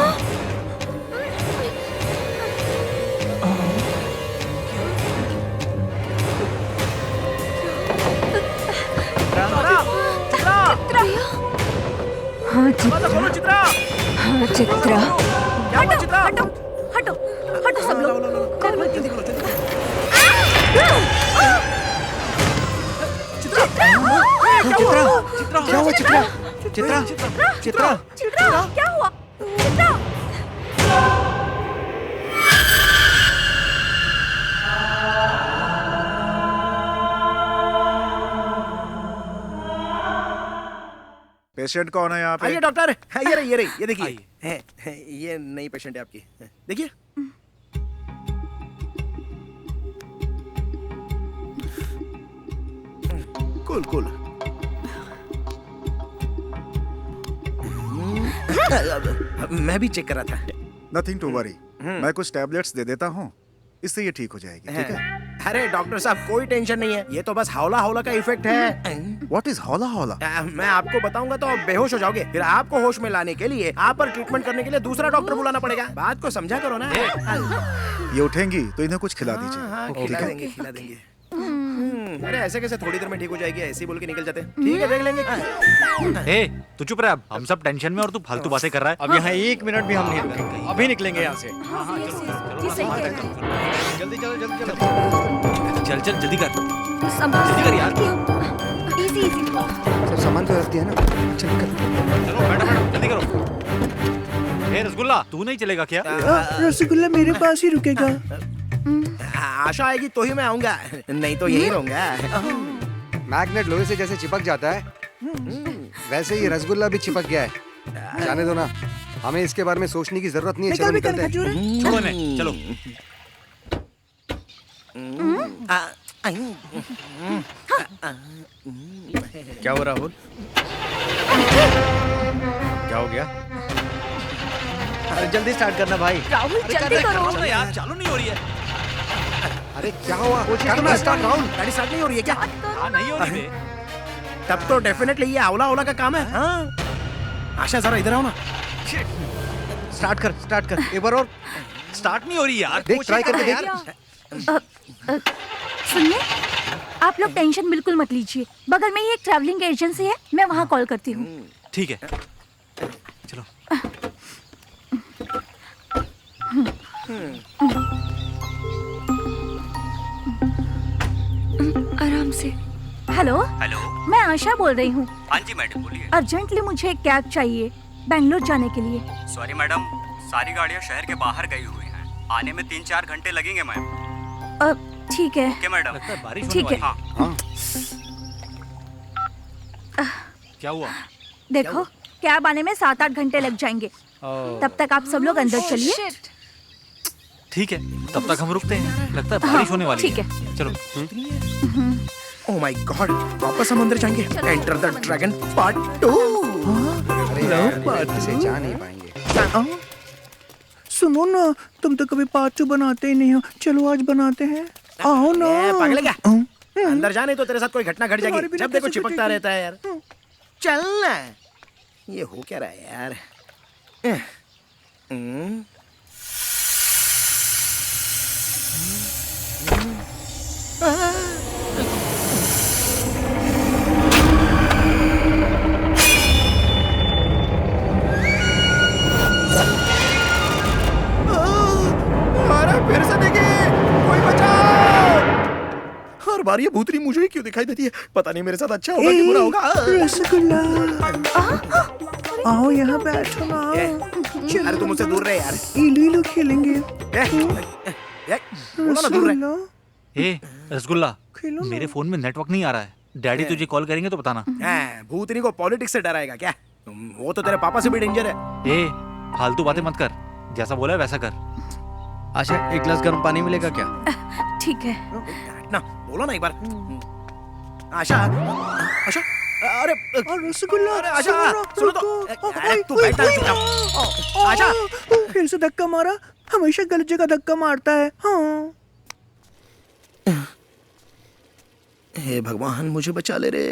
हाँ चित्रा, खोलो चित्रा। हाँ चित्रा। क्या हुआ चित्रा? हटो, हटो, हटो सब लोग। जल्दी खोलो जल्दी। चित्रा क्या हुआ चित्रा? चित्रा चित्रा चित्रा, क्या हुआ? चित्रा, पेशेंट कौन है यहाँ पे? आइए डॉक्टर। ये रही ये देखिए। ये नई पेशेंट है आपकी। देखिए। Cool cool. मैं भी चेक कर रहा था। नथिंग टू वरी, मैं कुछ टैबलेट्स दे देता हूँ, इससे ये ठीक हो जाएगी। ठीक है? अरे डॉक्टर साहब कोई टेंशन नहीं है, ये तो बस हौला हौला का इफेक्ट है। व्हाट इज हौला हौला? मैं आपको बताऊंगा तो आप बेहोश हो जाओगे। फिर आपको होश में लाने के लिए आप पर ट्रीटमेंट करने के लिए दूसरा डॉक्टर बुलाना पड़ेगा। बात को समझा करो ना। ये उठेंगी तो इन्हें कुछ खिला दीजिए। ठीक खिला है? देंगे खिला देंगे। अरे ऐसे कैसे थोड़ी देर में ठीक हो जाएगी? ऐसे ही बोल के निकल जाते हैं। ठीक है देख लेंगे। ए, तू चुप रह। अब हम सब टेंशन में और तू फालतू बातें कर रहा है। अब यहाँ 1 मिनट भी हम नहीं रुकेंगे, अभी निकलेंगे यहाँ से। जल्दी चलो जल्दी चलो। चल चल जल्दी कर। जल्दी कर यार। Easy easy. सब सामान तो रख दिया ना? चल कर। चलो मैडम जल्दी करो। ए रसगुल्ला, तू नहीं चलेगा क्या? रसगुल्ला मेरे पास ही रुकेगा। आशा आएगी तो ही मैं आऊंगा, नहीं तो यही रहूंगा। मैग्नेट लोहे से जैसे चिपक जाता है, वैसे ही रसगुल्ला भी चिपक गया है। जाने दो ना, हमें इसके बारे में सोचने की जरूरत नहीं है। चलो निकलते हैं। छोड़ो इन्हें, चलो। क्या हो राहुल? क्या हो गया? अरे जल्दी स्टार्ट करना भाई। राहुल जल्दी करो। यार चालू नहीं हो रही है। अरे क्या हुआ? करना स्टार्ट राहुल। गाड़ी स्टार्ट नहीं हो रही है क्या? हाँ नहीं हो रही है। तब तो डेफिनेटली ये आंवला आंवला का काम है। हाँ। आशा जरा इधर आओ ना। स्टार्ट कर एक बार और। स्टार्ट नहीं हो रही यार। देख ट्राई करके देख। सुनिए, आप लोग टेंशन बिल्कुल मत लीजिए। बगल में ही एक ट्रैवलिंग एजेंसी है, मैं वहाँ कॉल करती हूँ। ठीक है चलो। आराम से। हेलो हेलो, मैं आशा बोल रही हूँ। हाँ जी मैडम बोलिए। अर्जेंटली मुझे एक कैब चाहिए बैंगलोर जाने के लिए। सॉरी मैडम, सारी गाड़ियाँ शहर के बाहर गई हुई हैं। आने में 3-4 घंटे लगेंगे मैम। ठीक है। Okay madam. लगता है बारिश होने ठीक है। वाली क्या हुआ? देखो कैब आने में 7-8 घंटे लग जाएंगे। तब तक आप सब लोग अंदर चलिए। ठीक है, तब तक हम रुकते हैं। लगता है बारिश होने वाली ठीक है। चलो। ओह माय गॉड, वापस हम अंदर जाएंगे। Enter the dragon part 2। से जा नहीं पाएंगे। सुनो ना, तुम तो कभी पार्ट 2 बनाते ही नहीं हो। चलो आज बनाते हैं। आओ ना। पागल है क्या? अंदर जाने तो तेरे साथ कोई घटना घट जाएगी। जब देखो चिपकता रहता है यार। चल ना। ये हो क्या रहा है यार? अरे फिर से देखिए, कोई बचाओ। हर बार ये भूतनी मुझे ही क्यों दिखाई देती है? पता नहीं मेरे साथ अच्छा होगा कि बुरा होगा। रसगुल्ला, आओ यहाँ बैठो ना। अरे तुम मुझसे दूर रहे यार। इलू इलू खेलेंगे। बोलो ना दूर रहे। ए रसगुल्ला, मेरे फोन में नेटवर्क नहीं आ रहा है। डैडी तुझे कॉल करेंगे तो बताना। भूतनी को पॉलिटिक्स से डराएगा क्या? वो तो तेरे पापा से भी डेंजर है। ए फालतू बातें मत कर, जैसा बोला है वैसा कर। आशा, एक गिलास गर्म पानी मिलेगा क्या? ठीक है। ना बोलो ना एक बार। आशा, आशा, अरे रसगुल्ला, अरे आशा सुनो तो। अरे तू बैठ जा चुपचाप। आशा, फिर से धक्का मारा। हमेशा गलत जगह धक्का मारता है। हाँ। हे भगवान, मुझे बचा ले रे।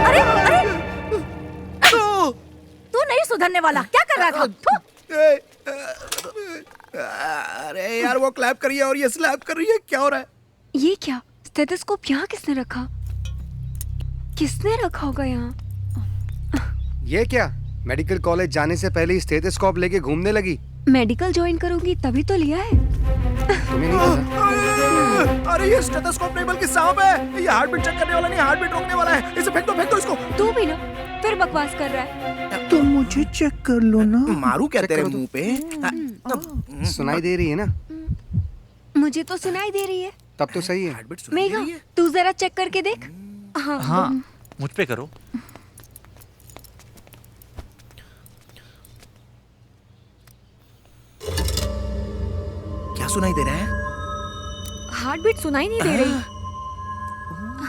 अरे अरे, तू नहीं सुधरने वाला, क्या कर रहा था? अरे यार, वो क्लैप कर रही है और ये स्लैप कर रही है, क्या हो रहा है? ये क्या? स्टेथोस्कोप यहाँ किसने रखा? किसने रखा होगा यहाँ? ये क्या? मेडिकल कॉलेज जाने से पहले ही स्टेथोस्कोप लेके घूमने लगी। मेडिकल ज्वाइन करूंगी तभी तो लिया है। तुम्हें नहीं पता? अरे ये स्टेथोस्कोप नहीं बल्कि सांप है। ये हार्ट बीट चेक करने वाला नहीं, हार्ट बीट रोकने वाला है। इसे फेंक दो इसको। तू भी ना फिर बकवास कर रहा है। तुम मुझे चेक कर लो ना। मारू क्या तेरे मुंह पे? सुनाई दे रही है ना? मुझे तो सुनाई दे रही है। तब तो सही है। मेघा, तू जरा चेक करके देख। हाँ, मुझ पे करो। क्या सुनाई दे रहा है? हार्ट बीट सुनाई नहीं दे रही।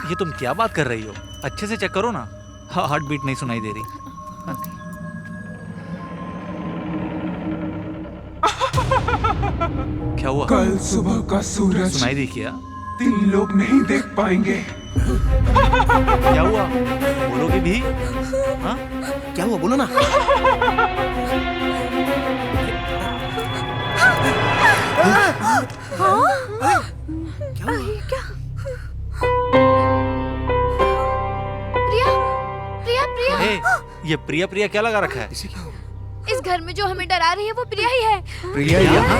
ये तुम क्या बात कर रही हो? अच्छे से चेक करो ना। हार्ट बीट नहीं सुनाई दे रही। क्या हुआ? कल सुबह का सूरज सुनाई दी क्या? 3 लोग नहीं देख पाएंगे। क्या हुआ? बोलोगे भी? हाँ? क्या हुआ? बोलो ना। क्या? प्रिया, प्रिया, प्रिया। ए, ये प्रिया प्रिया क्या लगा रखा है? इस घर में जो हमें डरा रही है वो प्रिया ही है। प्रिया यहाँ?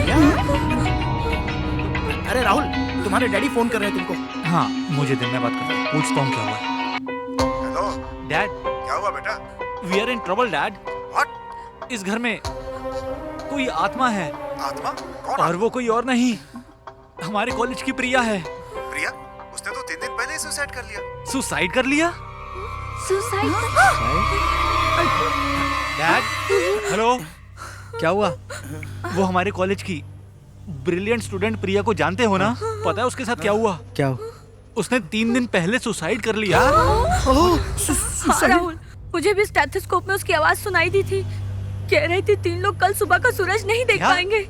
अरे राहुल, तुम्हारे डैडी फोन कर रहे हैं तुमको। हाँ, मुझे दिन में बात कर। पूछता हूँ क्या हुआ। हेलो डैड, क्या हुआ बेटा? We are in trouble dad. What? इस घर में कोई आत्मा है। आत्मा? कौन? और वो कोई और नहीं, हमारे कॉलेज की प्रिया है। प्रिया? उसने तो 3 दिन पहले ही सुसाइड कर लिया। सुसाइड कर लिया? सुसाइड? Dad, hello. क्या हुआ? वो हमारे कॉलेज की ब्रिलियंट स्टूडेंट प्रिया को जानते हो ना? पता है उसके साथ क्या हुआ? क्या? उसने 3 दिन पहले सुसाइड कर लिया। हाँ, राहुल, मुझे भी स्टेथोस्कोप में उसकी आवाज सुनाई दी थी। कह रही थी 3 लोग कल सुबह का सूरज नहीं देख पाएंगे।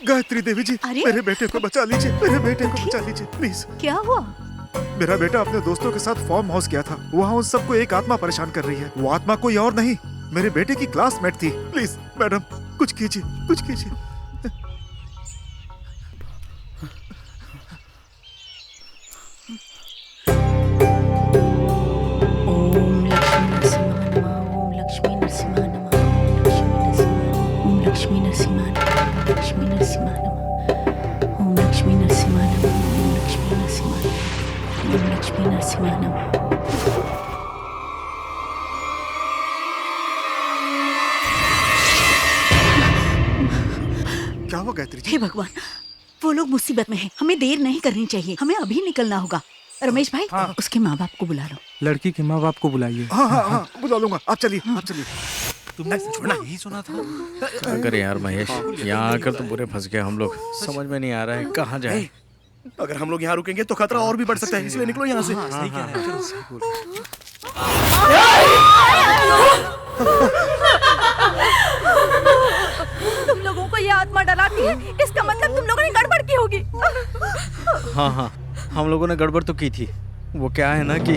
गायत्री देवी जी, मेरे बेटे को बचा लीजिए। मेरे बेटे को बचा लीजिए प्लीज। क्या हुआ? मेरा बेटा अपने दोस्तों के साथ फार्म हाउस गया था। वहाँ उन सबको एक आत्मा परेशान कर रही है। वो आत्मा कोई और नहीं, मेरे बेटे की क्लासमेट थी। प्लीज मैडम, कुछ कीजिए, कुछ कीजिए। हुआ गायत्री जी? हे भगवान, वो लोग मुसीबत में हैं। हमें देर नहीं करनी चाहिए, हमें अभी निकलना होगा। रमेश भाई, उसके माँ बाप को बुला लो। लड़की के माँ बाप को बुलाइए। हाँ हाँ हाँ बुला लूंगा। आप चलिए, आप चलिए। तुमने छोड़ा यही सुना था। अगर यार महेश, यहाँ आकर तो बुरे फंस गए हम लोग। समझ में नहीं आ रहा है कहाँ जाए। अगर हम लोग यहाँ रुकेंगे तो खतरा और भी बढ़ सकता है, इसलिए निकलो यहाँ से। सही कह रहे हैं। तुम लोगों को ये आत्मा डराती है, इसका मतलब तुम लोगों ने गड़बड़ की होगी। हाँ, हम लोगों ने गड़बड़ तो की थी। वो क्या है ना कि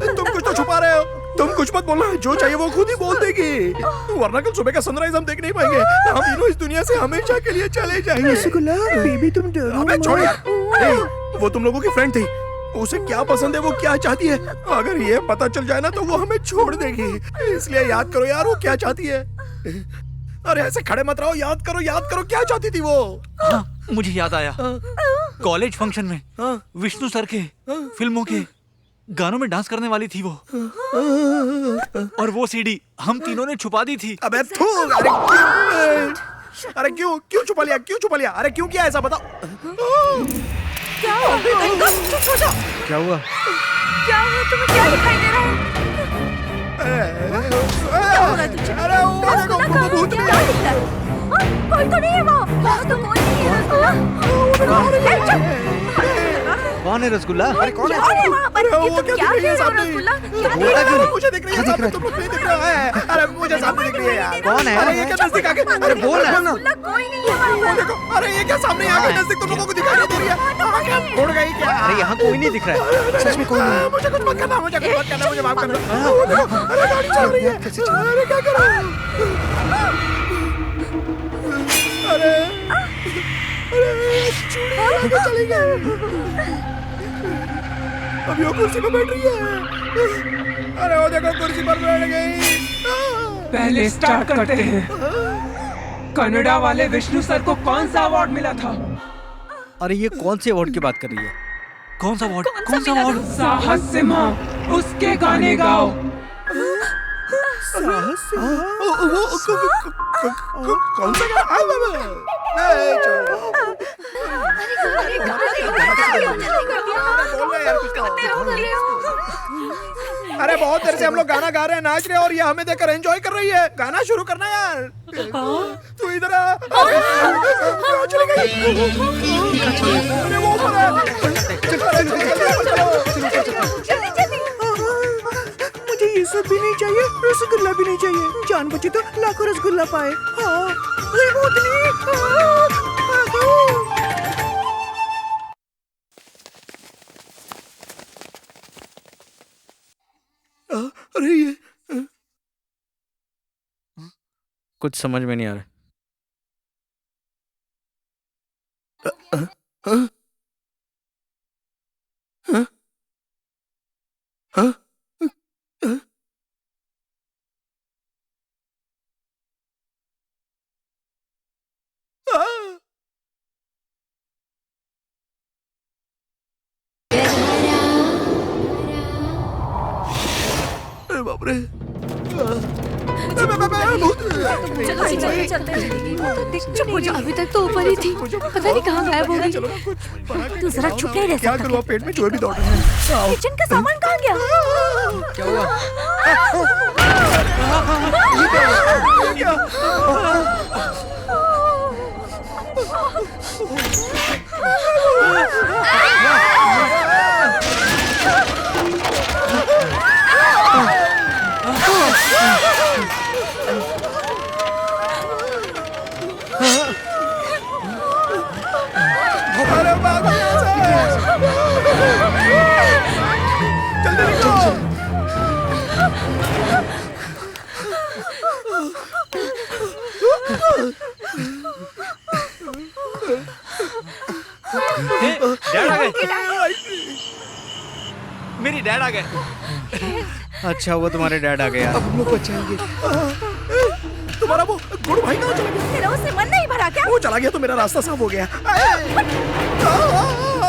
तुम कुछ तो छुपा रहे हो। तुम कुछ मत बोलना, जो चाहिए वो खुद ही बोल देगी, वरना कल सुबह का सनराइज हम देख नहीं पाएंगे। हम तीनों इस दुनिया से हमेशा के लिए चले जाएंगे। रसगुल्ला, बेबी तुम डरो। अबे छोड़ यार, वो तुम लोगों की फ्रेंड थी। उसे क्या पसंद है, वो क्या चाहती है, अगर ये पता चल जाए ना तो वो हमें छोड़ देगी। इसलिए याद करो यार, वो क्या चाहती है। अरे ऐसे खड़े मत रहो, याद करो क्या चाहती थी वो। हाँ, मुझे याद आया। कॉलेज फंक्शन में विष्णु सर के फिल्मों के गानों में डांस करने वाली थी वो। और वो सीडी हम तीनों ने छुपा दी थी। अबे अरे क्यों छुपा लिया? अरे क्यों किया ऐसा, बताओ। क्या हुआ? चुप हो जाओ। क्या हुआ? क्या हुआ? तुम्हें क्या दिखाई दे रहा है? क्या हो रहा है तुझे? क्या दिख रहा है? कोई तो नहीं है वहाँ तो कोई नहीं है। कौन है रसगुल्ला? अरे कौन है वहाँ पर? ये तुम क्या देख रहे हो रसगुल्ला? क्या देख रहे हो? मुझे दिख रही है सामने, तुम लोग नहीं दिख रहा है। अरे मुझे सामने दिख रही है यार। कौन है? अरे ये क्या नजदीक आके, अरे बोल ना। रसगुल्ला कोई नहीं है वहाँ पर। देखो, अरे ये क्या सामने आके नजदीक तुम लोगों को दिखाई नहीं दे रही है? उड़ गई क्या? अरे यहाँ कोई नहीं दिख रहा है। सच में कोई नहीं। मुझे कुछ मत करना, मुझे माफ करना। अरे गाड़ी चल रही है। अरे क्या करूं? अरे चूड़ी लगा चली गई। अभी वो कुर्सी पे बैठ रही है। अरे वो देखो कुर्सी पर बैठ गई। पहले स्टार्ट करते हैं। कनाडा वाले विष्णु सर को कौन सा अवार्ड मिला था? अरे ये कौन से अवार्ड की बात कर रही है? कौन सा अवार्ड? साहस सिम्हा, उसके गाने गाओ। कौन सा अरे बहुत देर से हम लोग गाना गा रहे हैं, नाच रहे हैं, और ये हमें देखकर एंजॉय कर रही है। गाना शुरू करना यार। तू इधर आ। चली गई। अरे वो ऊपर है। मुझे ये सब भी नहीं चाहिए, रसगुल्ला भी नहीं चाहिए। जान बची तो लाखों रसगुल्ला पाए। हाँ, अरे ये कुछ समझ में नहीं आ रहा। बाप रे। चुप हो जाओ, अभी तक तो ऊपर ही थी, पता नहीं कहाँ गायब हो गई। तू जरा चुप नहीं रह क्या सकता? करूँ, पेट में चूहे भी दौड़ रहे हैं। किचन का सामान कहाँ गया? क्या हुआ? ये क्या? अरे भागो यहाँ से। जल्दी निकलो। डैड आ गए। मेरी डैड आ गए। अच्छा वो तुम्हारे डैड आ गए यार। अब हम लोग बचाएंगे। तुम्हारा वो गुरु भाई कहाँ चला गया? तेरा उससे मन नहीं भरा क्या? वो चला गया तो मेरा रास्ता साफ हो गया।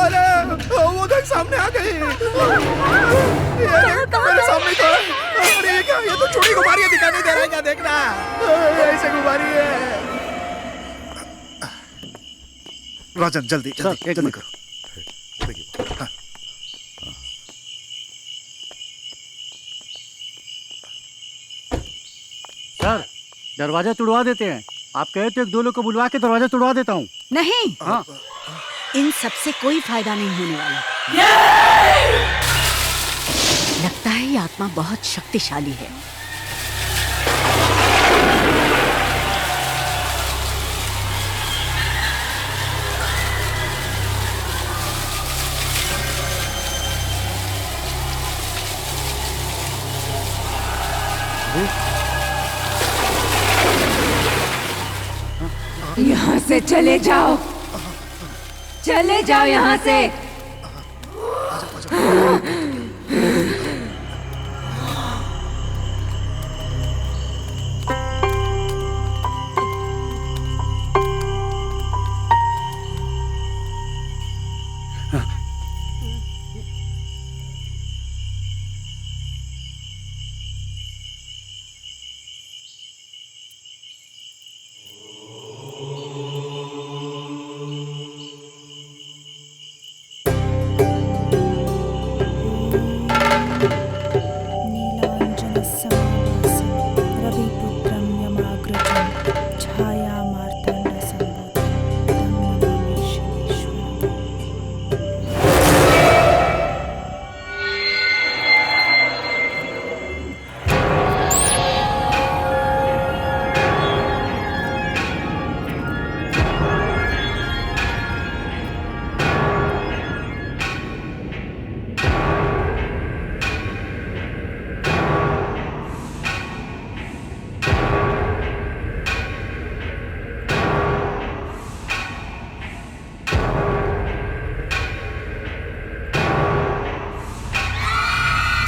अरे वो देख सामने आ गई। मेरे सामने तो। अरे ये क्या, ये तो चूड़ी घुमा रही है, दिखाई नहीं दे रहा है क्या? देखना ऐसे घुमा रही है। राजन जल्दी सर, जल्दी एक जल्दी मिनट। करो। देखिए, हाँ। सर दरवाजा तुड़वा देते हैं। आप कहे तो एक दो लोग को बुलवा के दरवाजा तुड़वा देता हूँ। नहीं, हाँ इन सबसे कोई फायदा नहीं होने वाला। लगता है ये आत्मा बहुत शक्तिशाली है। यहाँ से चले जाओ, चले जाओ यहाँ से।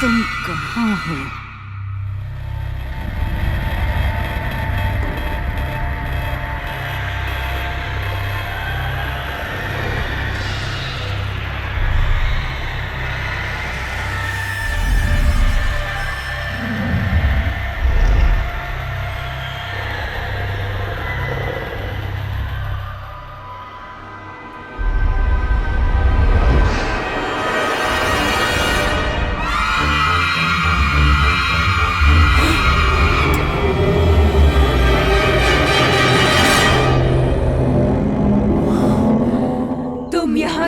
तुम कहाँ हो?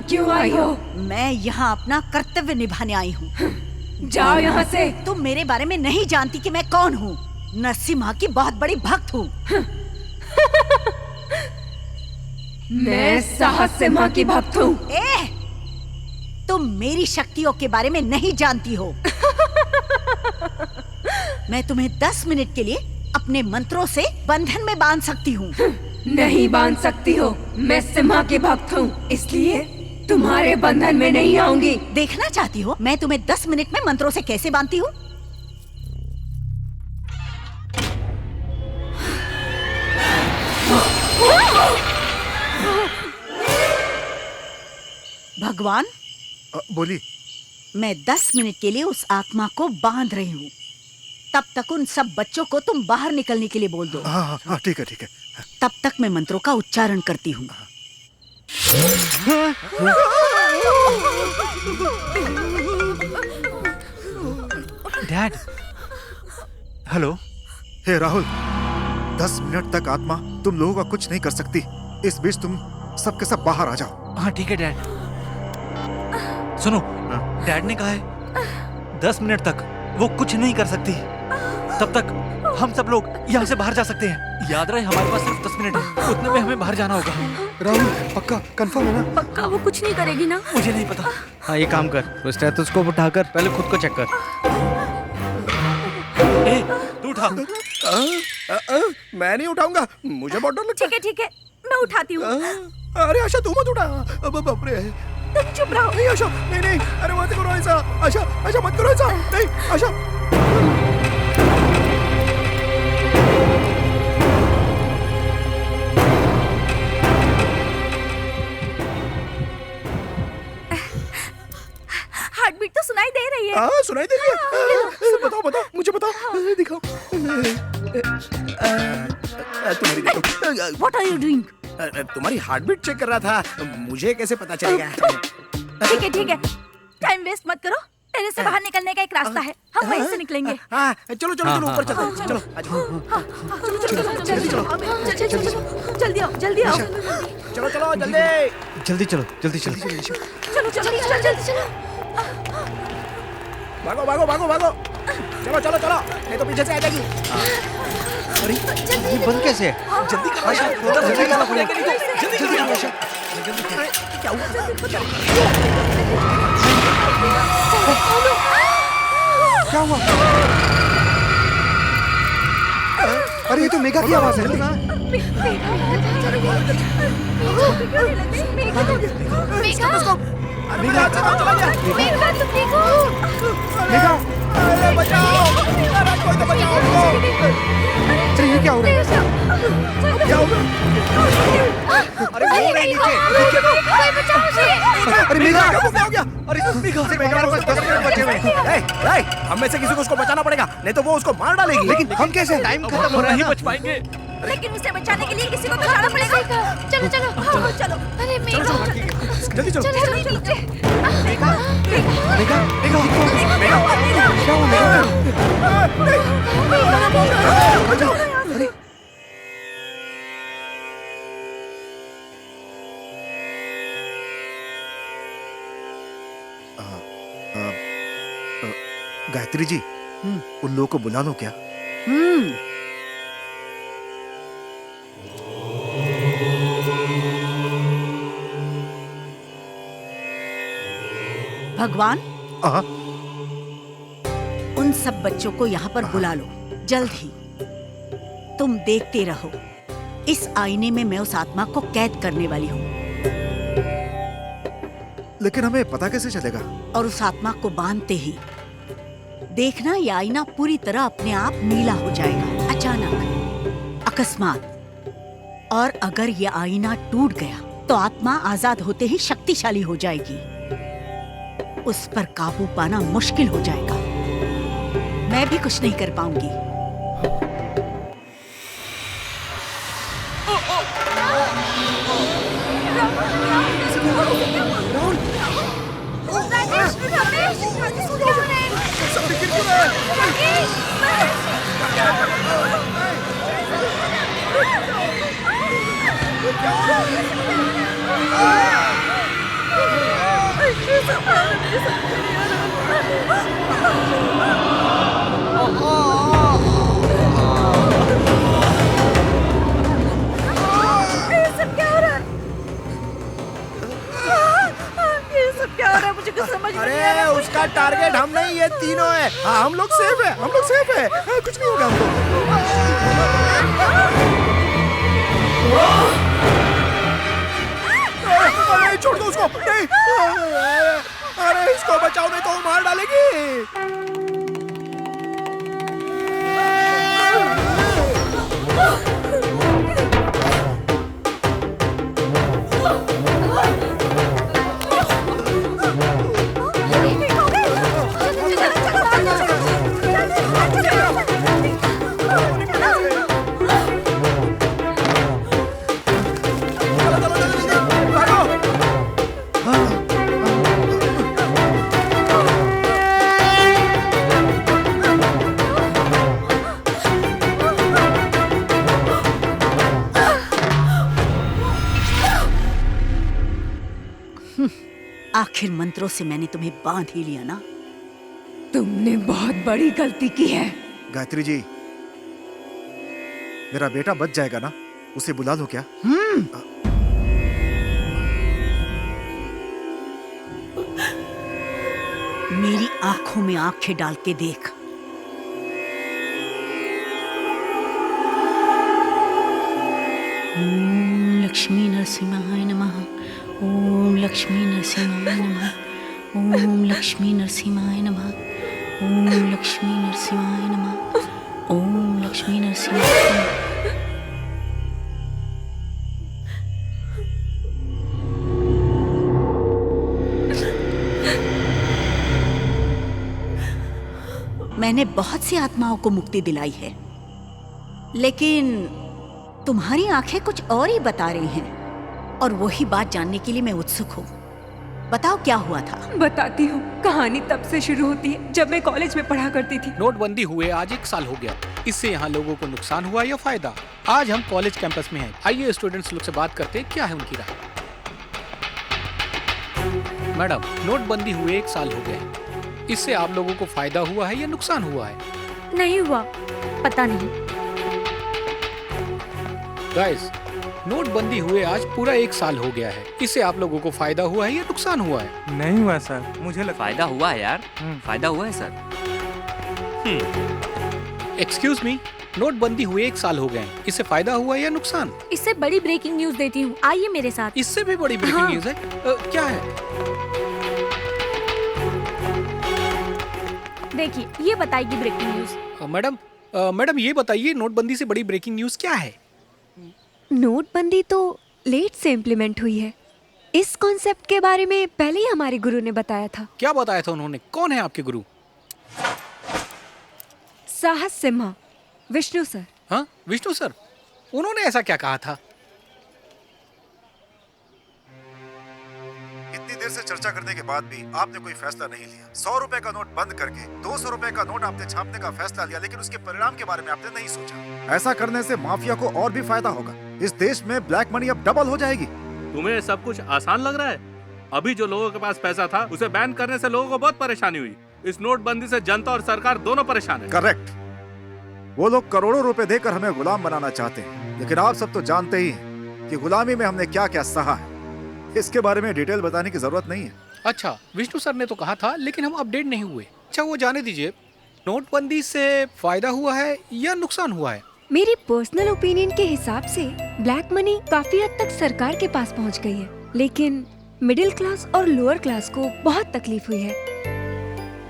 क्यों आई हो? मैं यहाँ अपना कर्तव्य निभाने आई हूँ। जाओ यहाँ से। तुम मेरे बारे में नहीं जानती कि मैं कौन हूँ। नरसिम्हा की बहुत बड़ी भक्त हूँ। मैं साहस सिम्हा की भक्त हूँ। तुम मेरी शक्तियों के बारे में नहीं जानती हो। मैं तुम्हें 10 मिनट के लिए अपने मंत्रों से बंधन में बांध सकती हूँ। नहीं बांध सकती हो। मैं सिम्हा की भक्त हूँ, इसलिए तुम्हारे बंधन में नहीं आऊंगी। देखना चाहती हो मैं तुम्हें 10 मिनट में मंत्रों से कैसे बांधती हूँ? भगवान बोली। मैं 10 मिनट के लिए उस आत्मा को बांध रही हूँ। तब तक उन सब बच्चों को तुम बाहर निकलने के लिए बोल दो। हाँ ठीक है ठीक है। तब तक मैं मंत्रों का उच्चारण करती हूँ। डैड। हेलो। हे राहुल, 10 मिनट तक आत्मा तुम लोगों का कुछ नहीं कर सकती। इस बीच तुम सबके सब बाहर आ जाओ। हाँ ठीक है डैड। सुनो, डैड ने कहा है 10 मिनट तक वो कुछ नहीं कर सकती। तब तक हम सब लोग यहाँ से बाहर जा सकते हैं। याद रहे हमारे पास सिर्फ 10 मिनट है, उतने में हमें बाहर जाना होगा। राहुल पक्का कंफर्म है ना? पक्का वो कुछ नहीं करेगी ना? मुझे नहीं पता। हाँ ये काम कर, वो स्टेथोस्कोप उठाकर पहले खुद को चेक कर। ए, तू उठा। मैं नहीं उठाऊंगा, मुझे बहुत डर लगता है। ठीक है मैं उठाती हूँ। अरे आशा तू मत उठा। बाप रे। तुम चुप रहो। नहीं आशा, नहीं अरे मत करो ऐसा। आशा मत करो ऐसा। नहीं आशा। हार्टबीट तो सुनाई दे रही है। हाँ सुनाई दे रही है। बताओ मुझे बताओ। दिखाओ। तुम्हारी देखो। What are you doing? तुम्हारी हार्ट बीट चेक कर रहा था, मुझे कैसे पता चलेगा? ठीक है, टाइम वेस्ट मत करो। टेरेस से बाहर निकलने का एक रास्ता है, हम वहीं से निकलेंगे। हाँ, चलो ऊपर चलो, चलो जल्दी आओ, जल्दी आओ। चलो जल्दी चलो। भागो। चलो, नहीं तो पीछे से आ जाएगी। अरे ये बंद कैसे है? जल्दी करो, क्या हुआ? क्या हुआ? अरे ये तो मेघा की आवाज है। मेघा, अरे बचाओ! कोई तो बचाओ उसको! अरे ये क्या हो रहा है? अरे वो रही नीचे। अरे मेघा, क्या हो गया? अरे मेघा के पास 10 मिनट बचे हुए हैं। हम में से किसी को उसको बचाना पड़ेगा, नहीं तो वो उसको मार डालेगी। लेकिन हम कैसे? टाइम खत्म हो रहा है। नहीं बच पाएंगे। लेकिन उसे बचाने के लिए किसी को बचाना पड़ेगा। चलो। अरे मेघा, जल्दी चलो। मेघा, क्या हुआ मेघा? अरे गायत्री जी, उन लोगों को बुला लो क्या? भगवान, हाँ। उन सब बच्चों को यहाँ पर बुला लो जल्द ही। तुम देखते रहो, इस आईने में मैं उस आत्मा को कैद करने वाली हूँ। लेकिन हमें पता कैसे चलेगा? और उस आत्मा को बांधते ही देखना, ये आईना पूरी तरह अपने आप नीला हो जाएगा, अचानक, अकस्मात। और अगर ये आईना टूट गया तो आत्मा आजाद होते ही शक्तिशाली हो जाएगी। उस पर काबू पाना मुश्किल हो जाएगा। मैं भी कुछ नहीं कर पाऊंगी। मुझे कुछ समझ नहीं आ अरे रहा। उसका टारगेट हम नहीं, ये तीनों है। हाँ, हम लोग सेफ है। हाँ, कुछ नहीं होगा हमको। अरे छोड़ दो उसको, नहीं। अरे इसको बचाओ, नहीं तो वो मार डालेगी। आखिर मंत्रों से मैंने तुम्हें बांध ही लिया ना। तुमने बहुत बड़ी गलती की है। गायत्री जी, मेरा बेटा बच जाएगा ना? उसे बुला लो क्या? मेरी आंखों में आंखें डाल के देख। ओम लक्ष्मी नरसिंहाय नमः। ओम लक्ष्मी नरसिंहाय नमः। ओम लक्ष्मी नरसिंहाय नमः। ओम लक्ष्मी नरसिंहाय नमः। ओम लक्ष्मी नरसिंहाय नमः। मैंने बहुत सी आत्माओं को मुक्ति दिलाई है, लेकिन तुम्हारी आंखें कुछ और ही बता रही हैं और वही बात जानने के लिए मैं उत्सुक हूँ। बताओ क्या हुआ था। बताती हूँ। कहानी तब से शुरू होती है जब मैं कॉलेज में पढ़ा करती थी। नोटबंदी हुए आज 1 साल हो गया। इससे यहाँ लोगों को नुकसान हुआ या फायदा? आज हम कॉलेज कैंपस में हैं। आइए स्टूडेंट्स लोग से बात करते हैं, क्या है उनकी राय। मैडम, नोटबंदी हुए 1 साल हो गए, इससे आप लोगों को फायदा हुआ है या नुकसान हुआ है? नहीं हुआ, पता नहीं। गाइस, नोटबंदी हुए आज पूरा 1 साल हो गया है, इससे आप लोगों को फायदा हुआ है या नुकसान हुआ है? नहीं हुआ सर, मुझे लगता फायदा हुआ है यार, फायदा हुआ है सर। एक्सक्यूज मी, नोटबंदी हुए 1 साल हो गए हैं, इससे फायदा हुआ है या नुकसान? इससे बड़ी ब्रेकिंग न्यूज देती हूँ, आइए मेरे साथ। इससे भी बड़ी ब्रेकिंग न्यूज है? क्या है? देखिए, ये बताएगी ब्रेकिंग न्यूज। मैडम ये बताइए, नोटबंदी से बड़ी ब्रेकिंग न्यूज क्या है? नोटबंदी तो लेट से इम्प्लीमेंट हुई है। इस कॉन्सेप्ट के बारे में पहले ही हमारे गुरु ने बताया था। क्या बताया था उन्होंने? कौन है आपके गुरु? साहस सिम्हा, विष्णु सर। हाँ, विष्णु सर, उन्होंने ऐसा क्या कहा था? इतनी देर से चर्चा करने के बाद भी आपने कोई फैसला नहीं लिया। 100 रुपए का नोट बंद करके 200 रुपए का नोट आपने छापने का फैसला लिया, लेकिन उसके परिणाम के बारे में आपने नहीं सोचा। ऐसा करने से माफिया को और भी फायदा होगा। इस देश में ब्लैक मनी अब डबल हो जाएगी। तुम्हें सब कुछ आसान लग रहा है? अभी जो लोगों के पास पैसा था उसे बैन करने से लोगों को बहुत परेशानी हुई। इस नोटबंदी से जनता और सरकार दोनों परेशान है। करेक्ट। वो लोग करोड़ों रुपए देकर हमें गुलाम बनाना चाहते हैं, लेकिन आप सब तो जानते ही हैं कि गुलामी में हमने क्या क्या सहा है। इसके बारे में डिटेल बताने की जरूरत नहीं है। अच्छा, विष्णु सर ने तो कहा था, लेकिन हम अपडेट नहीं हुए। अच्छा, वो जाने दीजिए, नोटबंदी से फायदा हुआ है या नुकसान हुआ है? मेरी पर्सनल ओपिनियन के हिसाब से ब्लैक मनी काफी हद तक सरकार के पास पहुंच गई है, लेकिन मिडिल क्लास और लोअर क्लास को बहुत तकलीफ हुई है,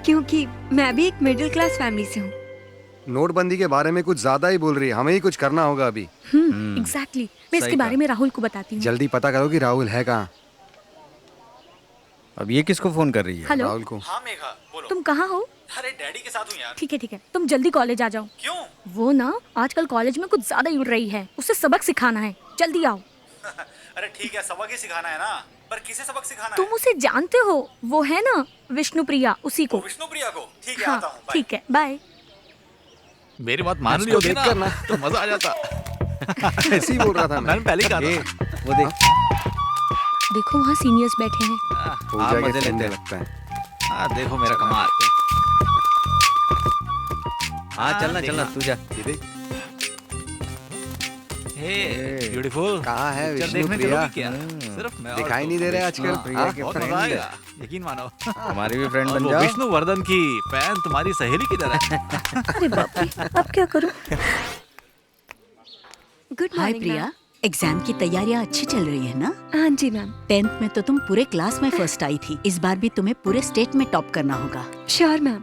क्योंकि मैं भी एक मिडिल क्लास फैमिली से हूँ। नोटबंदी के बारे में कुछ ज्यादा ही बोल रही है, हमें ही कुछ करना होगा अभी। एग्जैक्टली। मैं इसके बारे में राहुल को बताती हूँ। जल्दी पता करो कि राहुल है कहाँ। अब ये किसको फोन कर रही है? हेलो? राहुल को। हाँ मेघा, बोलो। तुम कहाँ हो? अरे डैडी के साथ हूँ यार। ठीक है, तुम जल्दी कॉलेज आ जाओ। क्यों? वो ना आजकल कॉलेज में कुछ ज्यादा ही उड़ रही है, उसे सबक सिखाना है, जल्दी आओ। अरे ठीक है, सबक ही सिखाना है ना, पर किसे सबक सिखाना तुम उसे जानते हो, वो है ना विष्णु प्रिया, उसी को। विष्णु प्रिया को? ठीक है, हाँ, आता हूँ। ठीक है, बाय। मेरी बात मान ली होती ना तो मजा आ जाता। ऐसे ही बोल रहा था मैंने पहले ही कहा था। वो देख, देखो वहाँ सीनियर्स बैठे हैं। पूजा के मजे ठंडे लेते लगता है। हाँ देखो मेरा कमाल। हाँ चलना तू जा। ब्यूटीफुल। कहाँ है विष्णु देखने प्रिया? चलोगी क्या? सिर्फ मैं और दिखाई नहीं दे रहे आजकल। प्रिया के बहुत फ्रेंड मजा है। आएगा, यकीन मानो। हमारी भी फ्रेंड और बन वो जाओ। विष्णु वर्धन की फैन तुम्हारी सहेली की तरह है। अरे बाप रे, अब क्या करूं? गुड हाय मॉर्निंग प्रिया, एग्जाम की तैयारियां अच्छी चल रही है ना? हाँ जी मैम। 10th में तो तुम पूरे क्लास में फर्स्ट आई थी, इस बार भी तुम्हें पूरे स्टेट में टॉप करना होगा। Sure ma'am.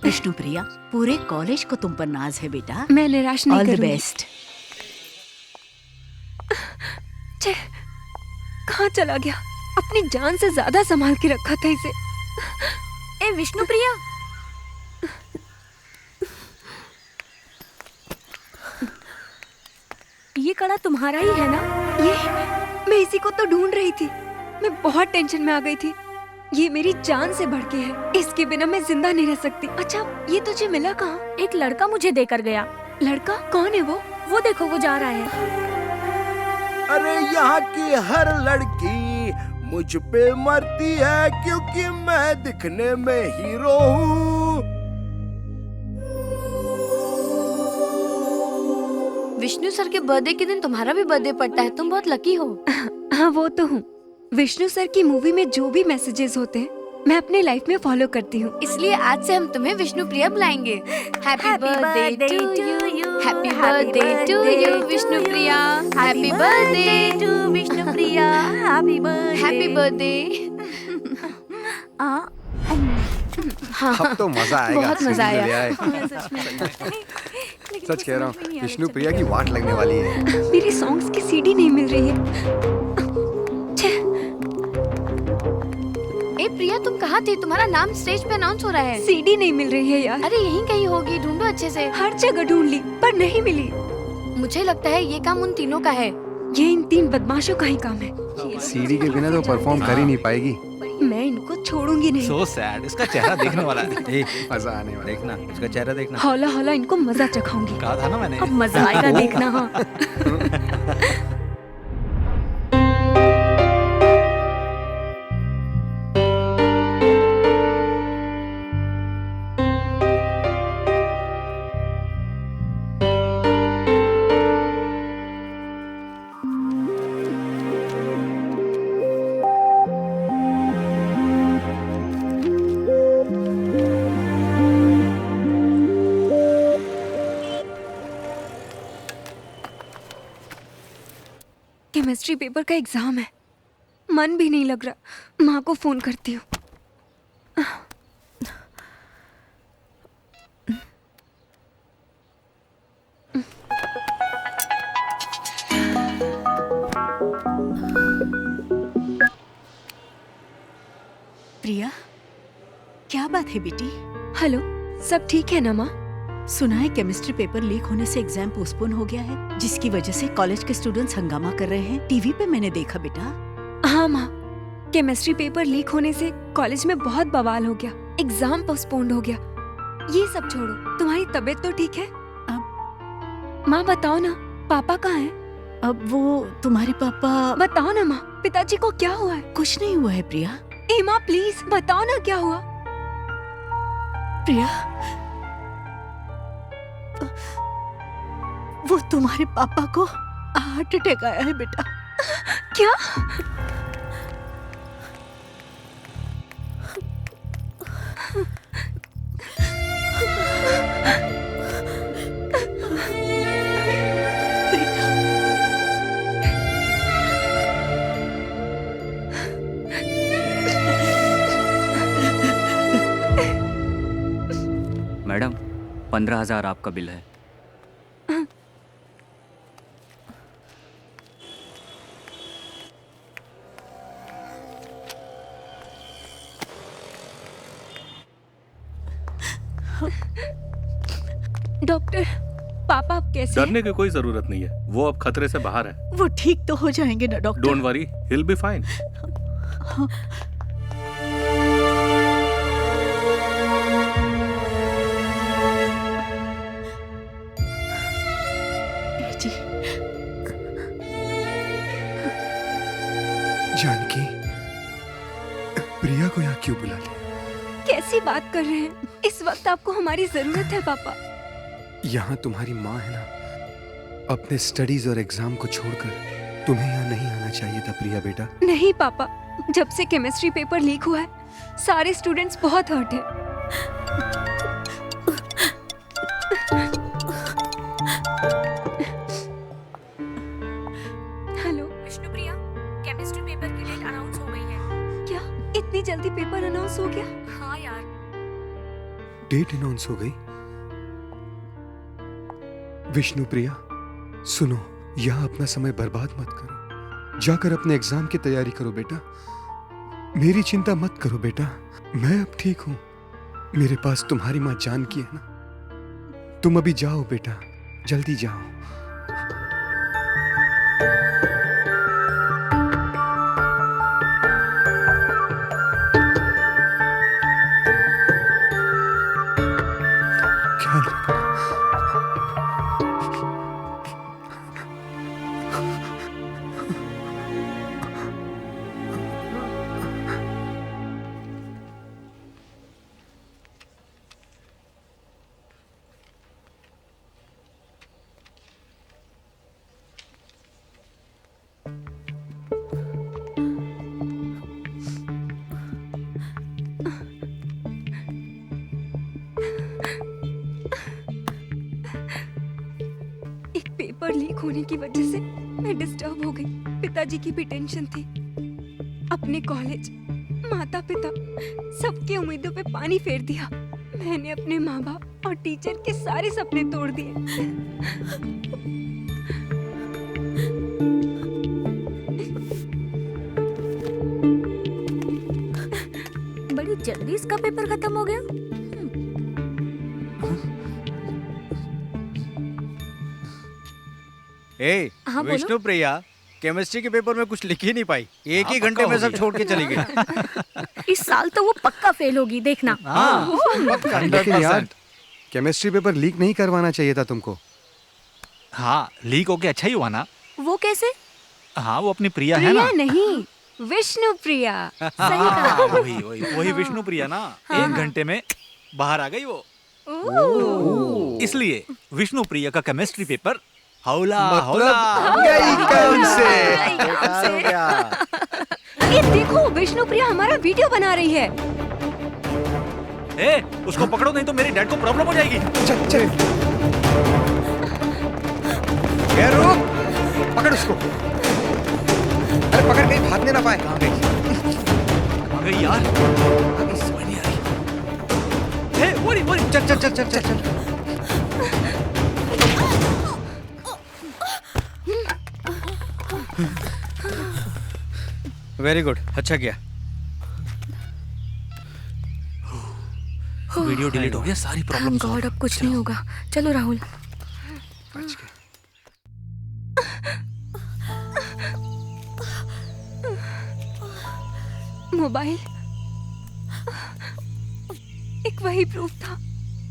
विष्णु प्रिया, पूरे कॉलेज को तुम पर नाज है बेटा। मैं निराश नहीं ऑल द करूंगी। बेस्ट। कहाँ चला गया? अपनी जान से ज्यादा संभाल के रखा था इसे। ए विष्णु प्रिया, ये कड़ा तुम्हारा ही है ना? ये मैं इसी को तो ढूंढ रही थी। मैं बहुत टेंशन में आ गई थी। ये मेरी जान से बढ़ के है, इसके बिना मैं जिंदा नहीं रह सकती। अच्छा, ये तुझे मिला कहाँ? एक लड़का मुझे देकर गया। लड़का? कौन है वो? वो देखो, वो जा रहा है। अरे यहाँ की हर लड़की मुझ पे मरती है, क्योंकि मैं दिखने में हीरो हूँ। विष्णु सर के बर्थडे के दिन तुम्हारा भी बर्थडे पड़ता है, तुम बहुत लकी हो। हाँ वो तो हूँ। विष्णु सर की मूवी में जो भी मैसेजेस होते हैं मैं अपने लाइफ में फॉलो करती हूँ, इसलिए आज से हम तुम्हें विष्णु प्रिया बुलाएंगे। Happy birthday to you, happy birthday to you Vishnu Priya, happy birthday to Vishnu Priya, happy birthday. अब तो मजा आएगा। बहुत मजा सीडी ले आया। आए। सच कह रहा हूँ, विष्णु प्रिया की वाट लगने वाली है। मेरी सॉन्ग्स की सीडी नहीं मिल रही है। ए प्रिया, तुम कहाँ थी? तुम्हारा नाम स्टेज पे अनाउंस हो रहा है। सीडी नहीं मिल रही है यार। अरे यहीं कहीं होगी, ढूंढो अच्छे से। हर जगह ढूंढ ली पर नहीं मिली। मुझे लगता है ये काम उन तीनों का है। ये इन 3 बदमाशों का ही काम है। सीडी के बिना तो परफॉर्म कर ही नहीं पाएगी। मैं इनको छोड़ूंगी नहीं। So sad, इसका चेहरा देखने वाला है। मजा आने वाला। देखना, इसका चेहरा देखना। हौला हौला इनको मजा चखाऊंगी। कहा था ना मैंने। अब मजा आएगा देखना। हाँ। केमिस्ट्री पेपर का एग्जाम है, मन भी नहीं लग रहा। माँ को फोन करती हूँ। प्रिया, क्या बात है बेटी? हेलो, सब ठीक है ना माँ? सुना है केमिस्ट्री पेपर लीक होने से एग्जाम पोस्टपोन हो गया है, जिसकी वजह से कॉलेज के स्टूडेंट्स हंगामा कर रहे हैं। टीवी पे मैंने देखा बेटा। हाँ माँ, केमिस्ट्री पेपर लीक होने से कॉलेज में बहुत बवाल हो गया, एग्जाम पोस्टपोन्ड हो गया। ये सब छोड़ो, तुम्हारी तबीयत तो ठीक है? माँ बताओ ना, पापा कहाँ हैं? अब वो तुम्हारे पापा। बताओ ना माँ, पिताजी को क्या हुआ है? कुछ नहीं हुआ है प्रिया। ए माँ प्लीज बताओ ना क्या हुआ? प्रिया, वो तुम्हारे पापा को हार्ट अटैक आया है बेटा। क्या? मैडम, 15,000 आपका बिल है। डॉक्टर, पापा अब कैसे हैं? डरने की कोई जरूरत नहीं है, वो अब खतरे से बाहर है। वो ठीक तो हो जाएंगे ना doctor? Don't worry, he will be fine. Janaki, Priya को यहाँ क्यों बुला लिया? कैसी बात कर रहे हैं? इस वक्त आपको हमारी जरूरत है पापा। यहाँ तुम्हारी माँ है ना, अपने स्टडीज और एग्जाम को छोड़कर तुम्हें यहाँ नहीं आना चाहिए था प्रिया बेटा। नहीं पापा, जब से केमिस्ट्री पेपर लीक हुआ है, सारे स्टूडेंट्स बहुत हर्ट हैं। हेलो विष्णुप्रिया, केमिस्ट्री पेपर की डेट अनाउंस हो गई है। क्या इतनी जल्दी पेपर अनाउंस हो गया? हाँ यार। डेट अनाउंस हो गई? विष्णुप्रिया सुनो, यहाँ अपना समय बर्बाद मत करो, जाकर अपने एग्जाम की तैयारी करो बेटा। मेरी चिंता मत करो बेटा, मैं अब ठीक हूँ। मेरे पास तुम्हारी माँ जानकी है ना। तुम अभी जाओ बेटा, जल्दी जाओ। पेपर लीक होने की वजह से मैं डिस्टर्ब हो गई। पिताजी की भी टेंशन थी। अपने कॉलेज, माता पिता, सबकी उम्मीदों पे पानी फेर दिया। मैंने अपने माँ बाप और टीचर के सारे सपने तोड़ दिए। बड़ी जल्दी इसका पेपर खत्म हो गया। ए हाँ, बोलो। विष्णु प्रिया केमिस्ट्री के पेपर में कुछ लिख ही नहीं पाई, एक ही घंटे में सब छोड़ के चली गई। इस साल तो वो पक्का फेल होगी, देखना। लेकिन यार केमिस्ट्री पेपर लीक नहीं करवाना चाहिए था तुमको। हाँ, लीक होके अच्छा ही हुआ ना। वो कैसे? हाँ, वो अपनी प्रिया है ना। प्रिया नहीं, विष्णु प्रिया। सही कहा। वही विष्णु प्रिया ना। हाँ। 1 घंटे में बाहर आ गई वो। इसलिए विष्णु प्रिया का केमिस्ट्री पेपर हौला हौला गई काम से। ये देखो, विष्णु प्रिया हमारा वीडियो बना रही है। ए, उसको पकड़ो नहीं तो मेरे डैड को प्रॉब्लम हो जाएगी। चल चल। ए, रुक, पकड़ उसको। अरे पकड़ कहीं भागने ना पाए। कहाँ गई यार? अभी समझ नहीं आ रही। ए, वो चल चल चल चल चल चल। वेरी गुड, अच्छा किया। वीडियो डिलीट हो गया, सारी प्रॉब्लम गॉड, अब कुछ नहीं होगा। चलो राहुल। मोबाइल, एक वही प्रूफ था।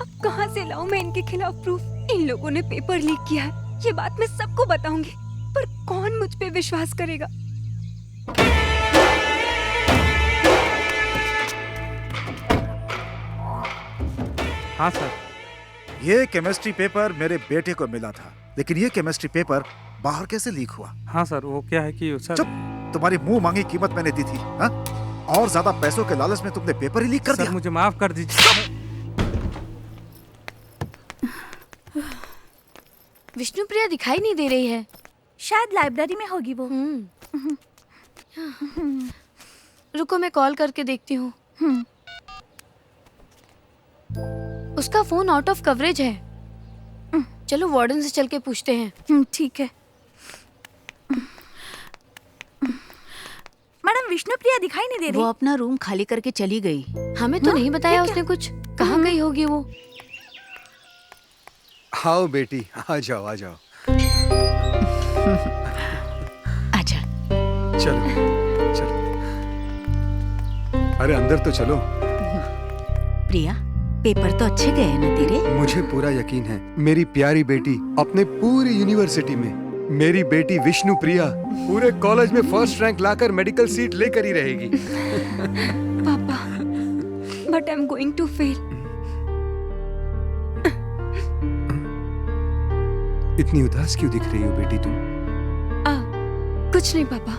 अब कहाँ से लाऊं मैं इनके खिलाफ प्रूफ? इन लोगों ने पेपर लीक किया है, ये बात मैं सबको बताऊंगी, पर कौन मुझ पे विश्वास करेगा? हाँ सर, ये केमिस्ट्री पेपर मेरे बेटे को मिला था, लेकिन ये केमिस्ट्री पेपर बाहर कैसे लीक हुआ? हाँ सर, वो क्या है कि सर, चुप, तुम्हारी मुंह मांगी कीमत मैंने दी थी, हाँ? और ज्यादा पैसों के लालच में तुमने पेपर ही लीक कर दिया। मुझे माफ कर दीजिए। विष्णु प्रिया दिखाई नहीं दे रही है, शायद लाइब्रेरी में होगी वो। रुको, मैं कॉल करके देखती हूँ। उसका फोन आउट ऑफ कवरेज है। चलो वार्डन से चल के पूछते हैं। ठीक है। मैडम, विष्णु प्रिया दिखाई नहीं दे रही। वो अपना रूम खाली करके चली गई। हमें तो नहीं बताया उसने कुछ। कहाँ गई होगी वो? आओ बेटी, आ जाओ आ जाओ। आजा। चलो चलो। अरे अंदर तो चलो। प्रिया, पेपर तो अच्छे गए हैं ना तेरे? मुझे पूरा यकीन है मेरी प्यारी बेटी अपने पूरी यूनिवर्सिटी में, मेरी बेटी विष्णु प्रिया पूरे कॉलेज में फर्स्ट रैंक लाकर मेडिकल सीट लेकर ही रहेगी। पापा, but I am going to fail. इतनी उदास क्यों दिख रही हो बेटी तुम? कुछ नहीं पापा,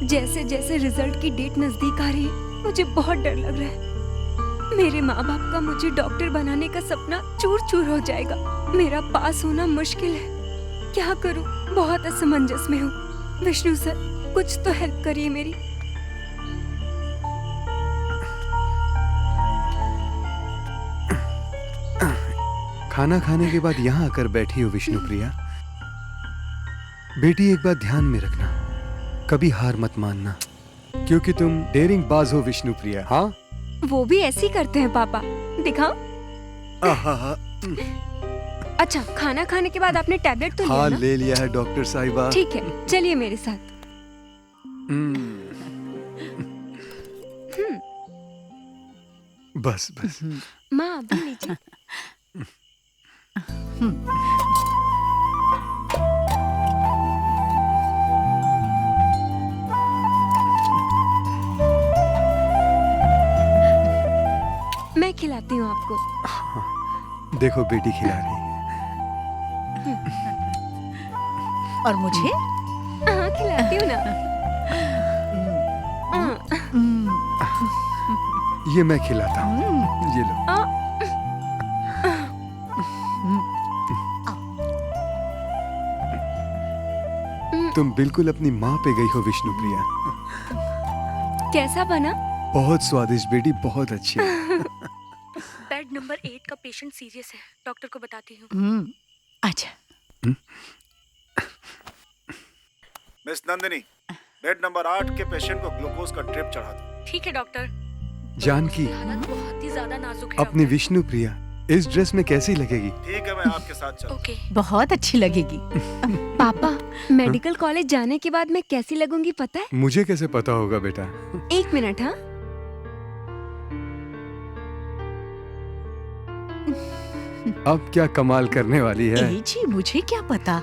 जैसे जैसे रिजल्ट की डेट नजदीक आ रही है, मुझे बहुत डर लग रहा है। मेरे माँ बाप का मुझे डॉक्टर बनाने का सपना चूर चूर हो जाएगा। मेरा पास होना मुश्किल है, क्या करूं? बहुत असमंजस में हूँ। विष्णु सर, कुछ तो हेल्प करिए मेरी। खाना खाने के बाद यहाँ आकर बैठी हो विष्णु प्रिया। बेटी, एक बात ध्यान में रखना, कभी हार मत मानना, क्योंकि तुम डेयरिंग बाज हो विष्णु प्रिया। हाँ, वो भी ऐसे ही करते हैं पापा, दिखाओ। अच्छा, खाना खाने के बाद आपने टैबलेट तो लिया हाँ ना? ले लिया है डॉक्टर साहिबा। ठीक है, चलिए मेरे साथ। बस बस। माँ, अभी लीजिए। मैं खिलाती हूँ आपको। देखो बेटी खिला रही है। और मुझे? हाँ, खिलाती हूँ ना। ये मैं खिलाता हूँ, ये लो। तुम बिल्कुल अपनी माँ पे गई हो विष्णु प्रिया। कैसा बना? बहुत स्वादिष्ट बेटी, बहुत अच्छी। बेड नंबर 8 का पेशेंट सीरियस है, डॉक्टर को बताती हूँ। अच्छा। मिस नंदिनी, बेड नंबर 8 के पेशेंट को ग्लूकोज का ड्रिप चढ़ा दो। ठीक है डॉक्टर। जानकी, हालत बहुत ही ज्यादा नाजुक है। अपनी विष्णु प्रिया इस ड्रेस में कैसी लगेगी? ठीक है, मैं आपके साथ चलूं। ओके। बहुत अच्छी लगेगी। पापा, मेडिकल कॉलेज जाने के बाद मैं कैसी लगूंगी पता है? मुझे कैसे पता होगा बेटा? 1 मिनट। हाँ, अब क्या कमाल करने वाली है? जी मुझे क्या पता।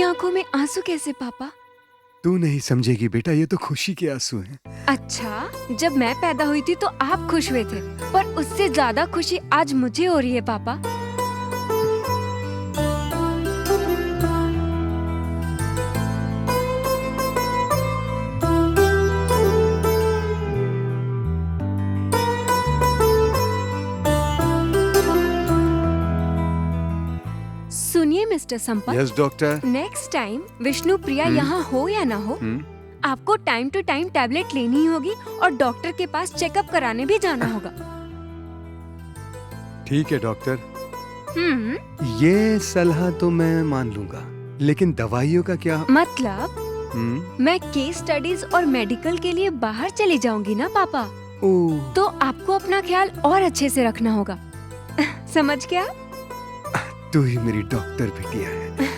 आंखों में आंसू कैसे पापा? तू नहीं समझेगी बेटा, ये तो खुशी के आंसू हैं। अच्छा, जब मैं पैदा हुई थी तो आप खुश हुए थे, पर उससे ज्यादा खुशी आज मुझे हो रही है पापा। सुनिए mister Sampath. Yes doctor. Next time Vishnu Priya यहाँ हो या ना हो, आपको टाइम टू टाइम टैबलेट लेनी ही होगी और डॉक्टर के पास चेकअप कराने भी जाना होगा। ठीक है डॉक्टर, ये सलाह तो मैं मान लूंगा, लेकिन दवाइयों का क्या? मतलब मैं केस स्टडीज और मेडिकल के लिए बाहर चली जाऊंगी ना पापा, तो आपको अपना ख्याल और अच्छे से रखना होगा। समझ गया? तू ही मेरी डॉक्टर बिटिया है।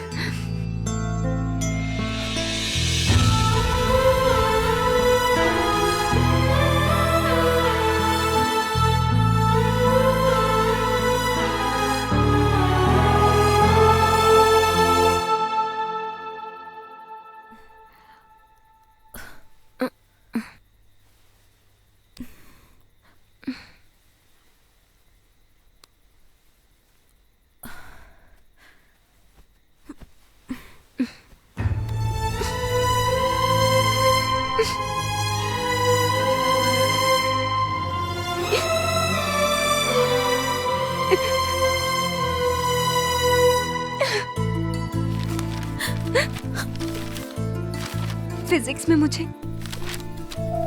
फिजिक्स में मुझे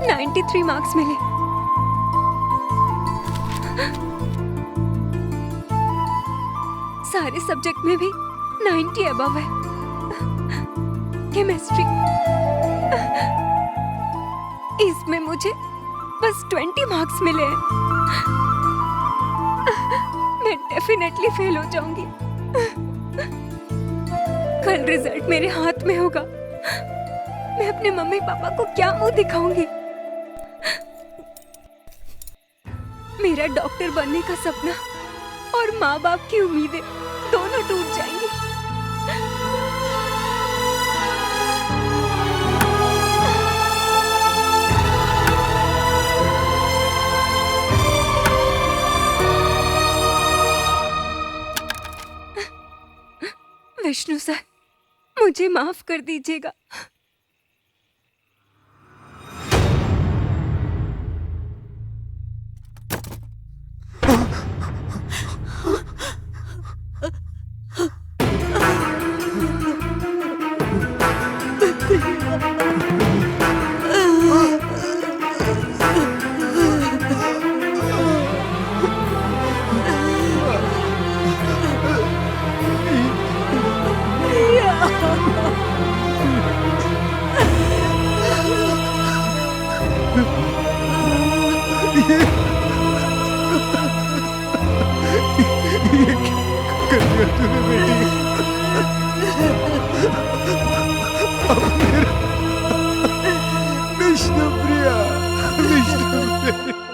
93 मार्क्स मिले। सारे सब्जेक्ट में भी 90 अबव है। केमिस्ट्री, इसमें मुझे बस 20 मार्क्स मिले हैं। मैं डेफिनेटली फेल हो जाऊंगी। कल रिजल्ट मेरे हाथ में होगा। मैं अपने मम्मी पापा को क्या मुंह दिखाऊंगी? मेरा डॉक्टर बनने का सपना और माँ बाप की उम्मीदें दोनों टूट जाएंगी। विष्णु सर, मुझे माफ कर दीजिएगा। विष्णु प्रिया, विष्णु प्रिया।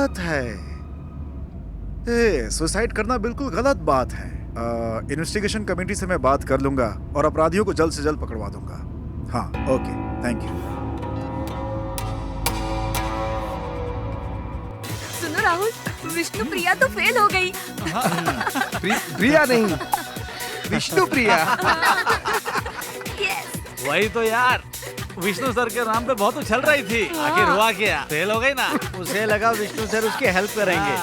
बात है। सुसाइड करना बिल्कुल गलत बात है। इन्वेस्टिगेशन कमेटी से मैं बात कर लूंगा और अपराधियों को जल्द से जल्द पकड़वा दूंगा। हाँ, ओके, थैंक यू। सुनो राहुल, विष्णु प्रिया तो फेल हो गई। प्रिया नहीं, विष्णु प्रिया। वही तो यार, विष्णु सर के नाम पे बहुत उछल रही थी, आखिर हुआ क्या? फेल हो गई ना। उसे लगा विष्णु सर उसकी हेल्प करेंगे।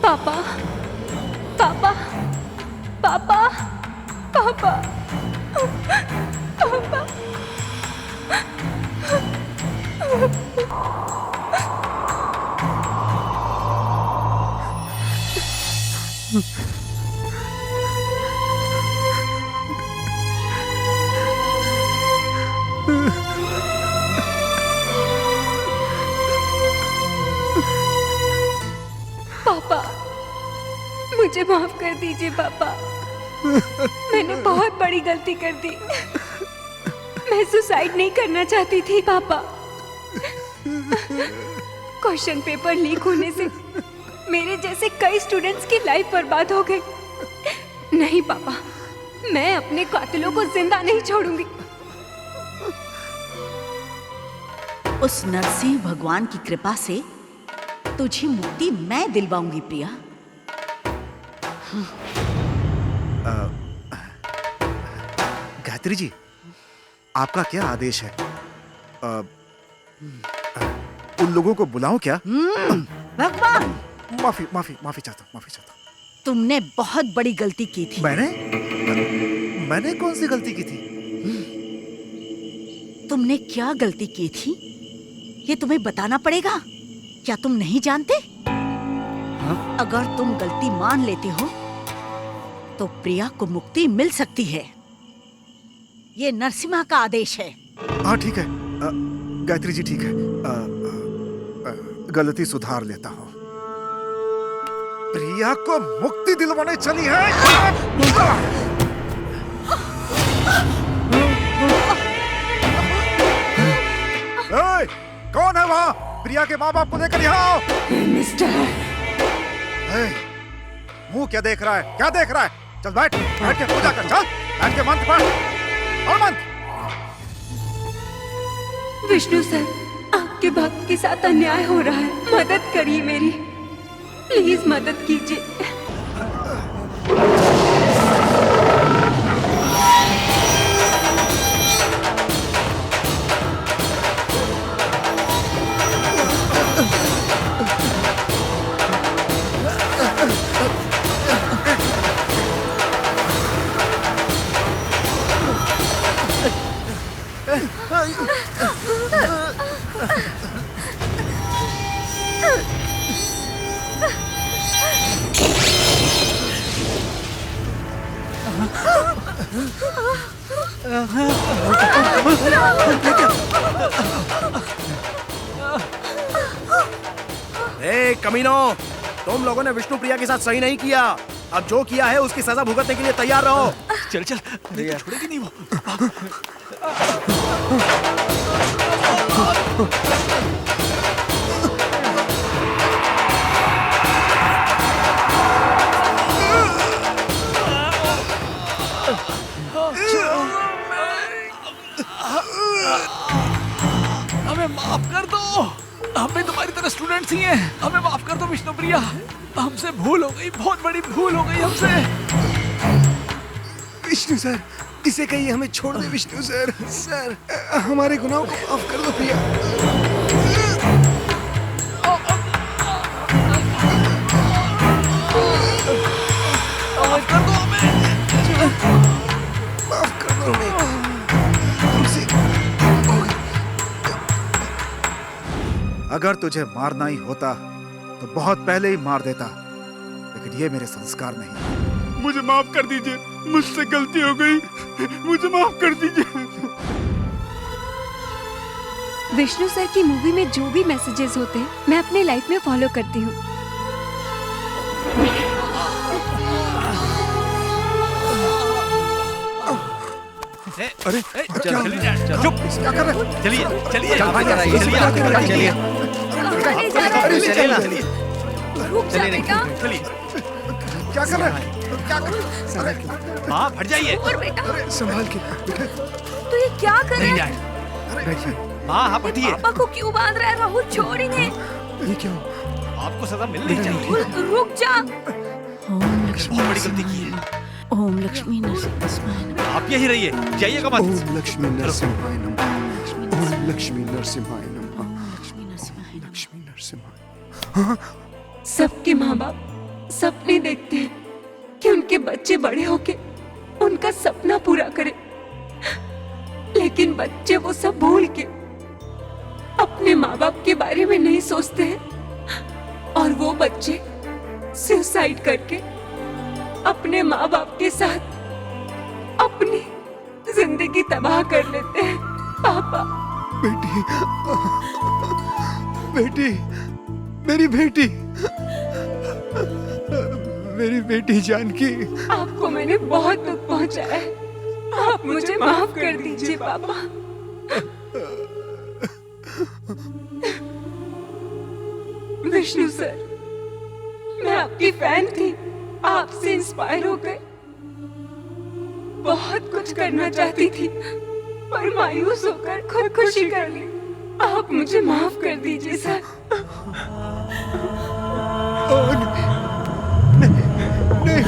पापा, पापा, पापा, पापा, पापा। पापा, मुझे माफ कर दीजिए पापा। मैंने बहुत बड़ी गलती कर दी। मैं सुसाइड नहीं करना चाहती थी पापा। क्वेश्चन पेपर लीक होने से मेरे जैसे कई स्टूडेंट्स की लाइफ बर्बाद हो गई। नहीं पापा, मैं अपने कातिलों को जिंदा नहीं छोड़ूंगी। उस नरसिंह भगवान की कृपा से तुझे मुक्ति मैं दिलवाऊंगी प्रिया। गायत्री जी, आपका क्या आदेश है? उन लोगों को बुलाऊं क्या? भगवान, माफी माफी माफी चाहता हूँ, माफी चाहता हूँ। तुमने बहुत बड़ी गलती की थी। मैंने कौन सी गलती की थी? तुमने क्या गलती की थी ये तुम्हें बताना पड़ेगा। क्या तुम नहीं जानते? अगर तुम गलती मान लेते हो तो प्रिया को मुक्ति मिल सकती है। ये नरसिम्हा का आदेश है। हाँ ठीक है गायत्री जी, ठीक है। गलती सुधार लेता हूँ। प्रिया को मुक्ति दिलवाने चली है। कौन है वहाँ? प्रिया के माँ बाप को लेकर यहाँ आओ। मिस्टर, मुंह क्या देख रहा है? क्या देख रहा है? चल बैठ के पूजा कर। चल बैठ के मंत्र पढ़ और मंत्र। विष्णु सर, आपके भक्त के साथ अन्याय हो रहा है। मदद करिए मेरी, प्लीज मदद कीजिए। कमीनो, तुम लोगों ने विष्णु प्रिया के साथ सही नहीं किया। अब जो किया है उसकी सजा भुगतने के लिए तैयार रहो। चल चल, नहीं तो छोड़ेगी नहीं वो। हमें माफ कर दो, हम भी तुम्हारी तरह स्टूडेंट्स ही हैं। हमें माफ कर दो विष्णु प्रिया, हमसे भूल हो गई, बहुत बड़ी भूल हो गई हमसे। विष्णु सर, इसे कहिए हमें छोड़ दे। विष्णु सर, सर हमारे गुनाहों को माफ कर दो प्रिया। माफ कर दो हमें, माफ कर दो हमें। अगर तुझे मारना ही होता तो बहुत पहले ही मार देता, लेकिन ये मेरे संस्कार नहीं। मुझे माफ कर दीजिए, मुझसे गलती हो गई, मुझे माफ कर दीजिए। विष्णु सर की मूवी में जो भी मैसेजेस होते हैं मैं अपने लाइफ में फॉलो करती हूँ। अरे चुप, क्या कर रहे हो? चलिए चलिए चलिए। रुक जा बेटा। क्या कर रहे हैं? क्या कर रहे हैं? माँ हट जाइए। और बेटा संभाल के बेटा। तो ये क्या कर रहे हैं? माँ आप हटिए। पापा को क्यों बांध रहा है? राहुल छोड़ इन्हें। ये क्या? आपको सजा मिलनी चाहिए। रुक जा। ओम लक्ष्मी बहुत बड़ी गलती की है। ओम लक्ष्मी नरसिंहाय नमः। आप यहीं रहिए, जाइएगा मत। ओम लक्ष्मी नरसिम्हाय नमः। ओम लक्ष्मी नरसिम्हाय नमः। लक्ष्मी नरसिम्हाय। सबके माँ बाप सपने देखते हैं कि उनके बच्चे बड़े होके उनका सपना पूरा करें, लेकिन बच्चे वो सब भूल के अपने माँ बाप के बारे में नहीं सोचते हैं और वो बच्चे सुसाइड करके अपने माँ बाप के साथ अपनी जिंदगी तबाह कर लेते हैं। पापा बेटी, बेटी, मेरी बेटी, मेरी बेटी जानकी। आपको मैंने बहुत दुख पहुंचाया है, आप मुझे माफ कर दीजिए पापा। विष्णु सर, मैं आपकी फैन थी, आपसे इंस्पायर होकर बहुत कुछ करना चाहती थी, पर मायूस होकर खुदकुशी कर ली। आप मुझे माफ कर दीजिए सर। नहीं,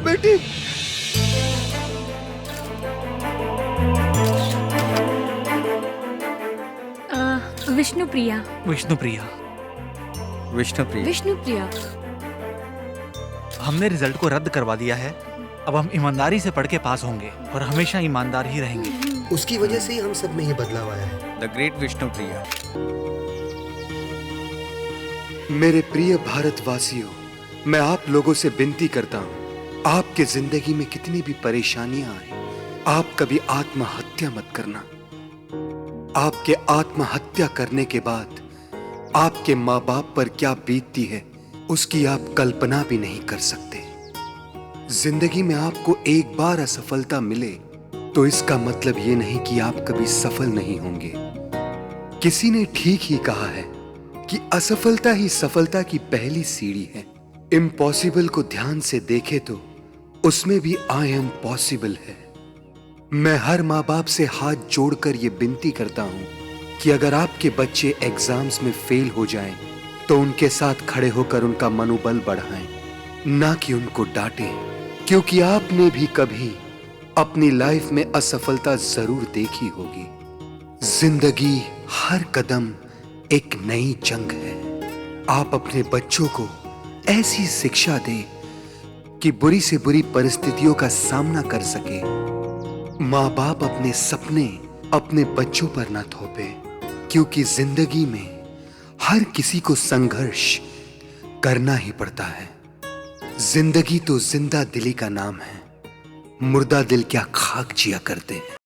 बेटी। विष्णु प्रिया। विष्णु प्रिया। विष्णु प्रिया। विष्णु प्रिया। हमने रिजल्ट को रद्द करवा दिया है। अब हम ईमानदारी से पढ़ के पास होंगे और हमेशा ईमानदार ही रहेंगे। उसकी वजह से ही हम सब में ये बदलाव आया है। The great Vishnu Priya. मेरे प्रिय भारतवासियों, मैं आप लोगों से विनती करता हूँ, आपके जिंदगी में कितनी भी परेशानियां आए, आप कभी आत्महत्या मत करना। आपके आत्महत्या करने के बाद आपके माँ बाप पर क्या बीतती है उसकी आप कल्पना भी नहीं कर सकते। जिंदगी में आपको एक बार असफलता मिले तो इसका मतलब ये नहीं कि आप कभी सफल नहीं होंगे। किसी ने ठीक ही कहा है कि असफलता ही सफलता की पहली सीढ़ी है। इम्पॉसिबल को ध्यान से देखे तो उसमें भी आई एम पॉसिबल है। मैं हर माँ बाप से हाथ जोड़कर ये विनती करता हूँ कि अगर आपके बच्चे एग्जाम्स में फेल हो जाएं, तो उनके साथ खड़े होकर उनका मनोबल बढ़ाएं, ना कि उनको डांटें, क्योंकि आपने भी कभी अपनी लाइफ में असफलता जरूर देखी होगी। जिंदगी हर कदम एक नई जंग है। आप अपने बच्चों को ऐसी शिक्षा दें कि बुरी से बुरी परिस्थितियों का सामना कर सके। माँ बाप अपने सपने अपने बच्चों पर न थोपे, क्योंकि जिंदगी में हर किसी को संघर्ष करना ही पड़ता है। जिंदगी तो जिंदा दिली का नाम है, मुर्दा दिल क्या खाक जिया करते हैं।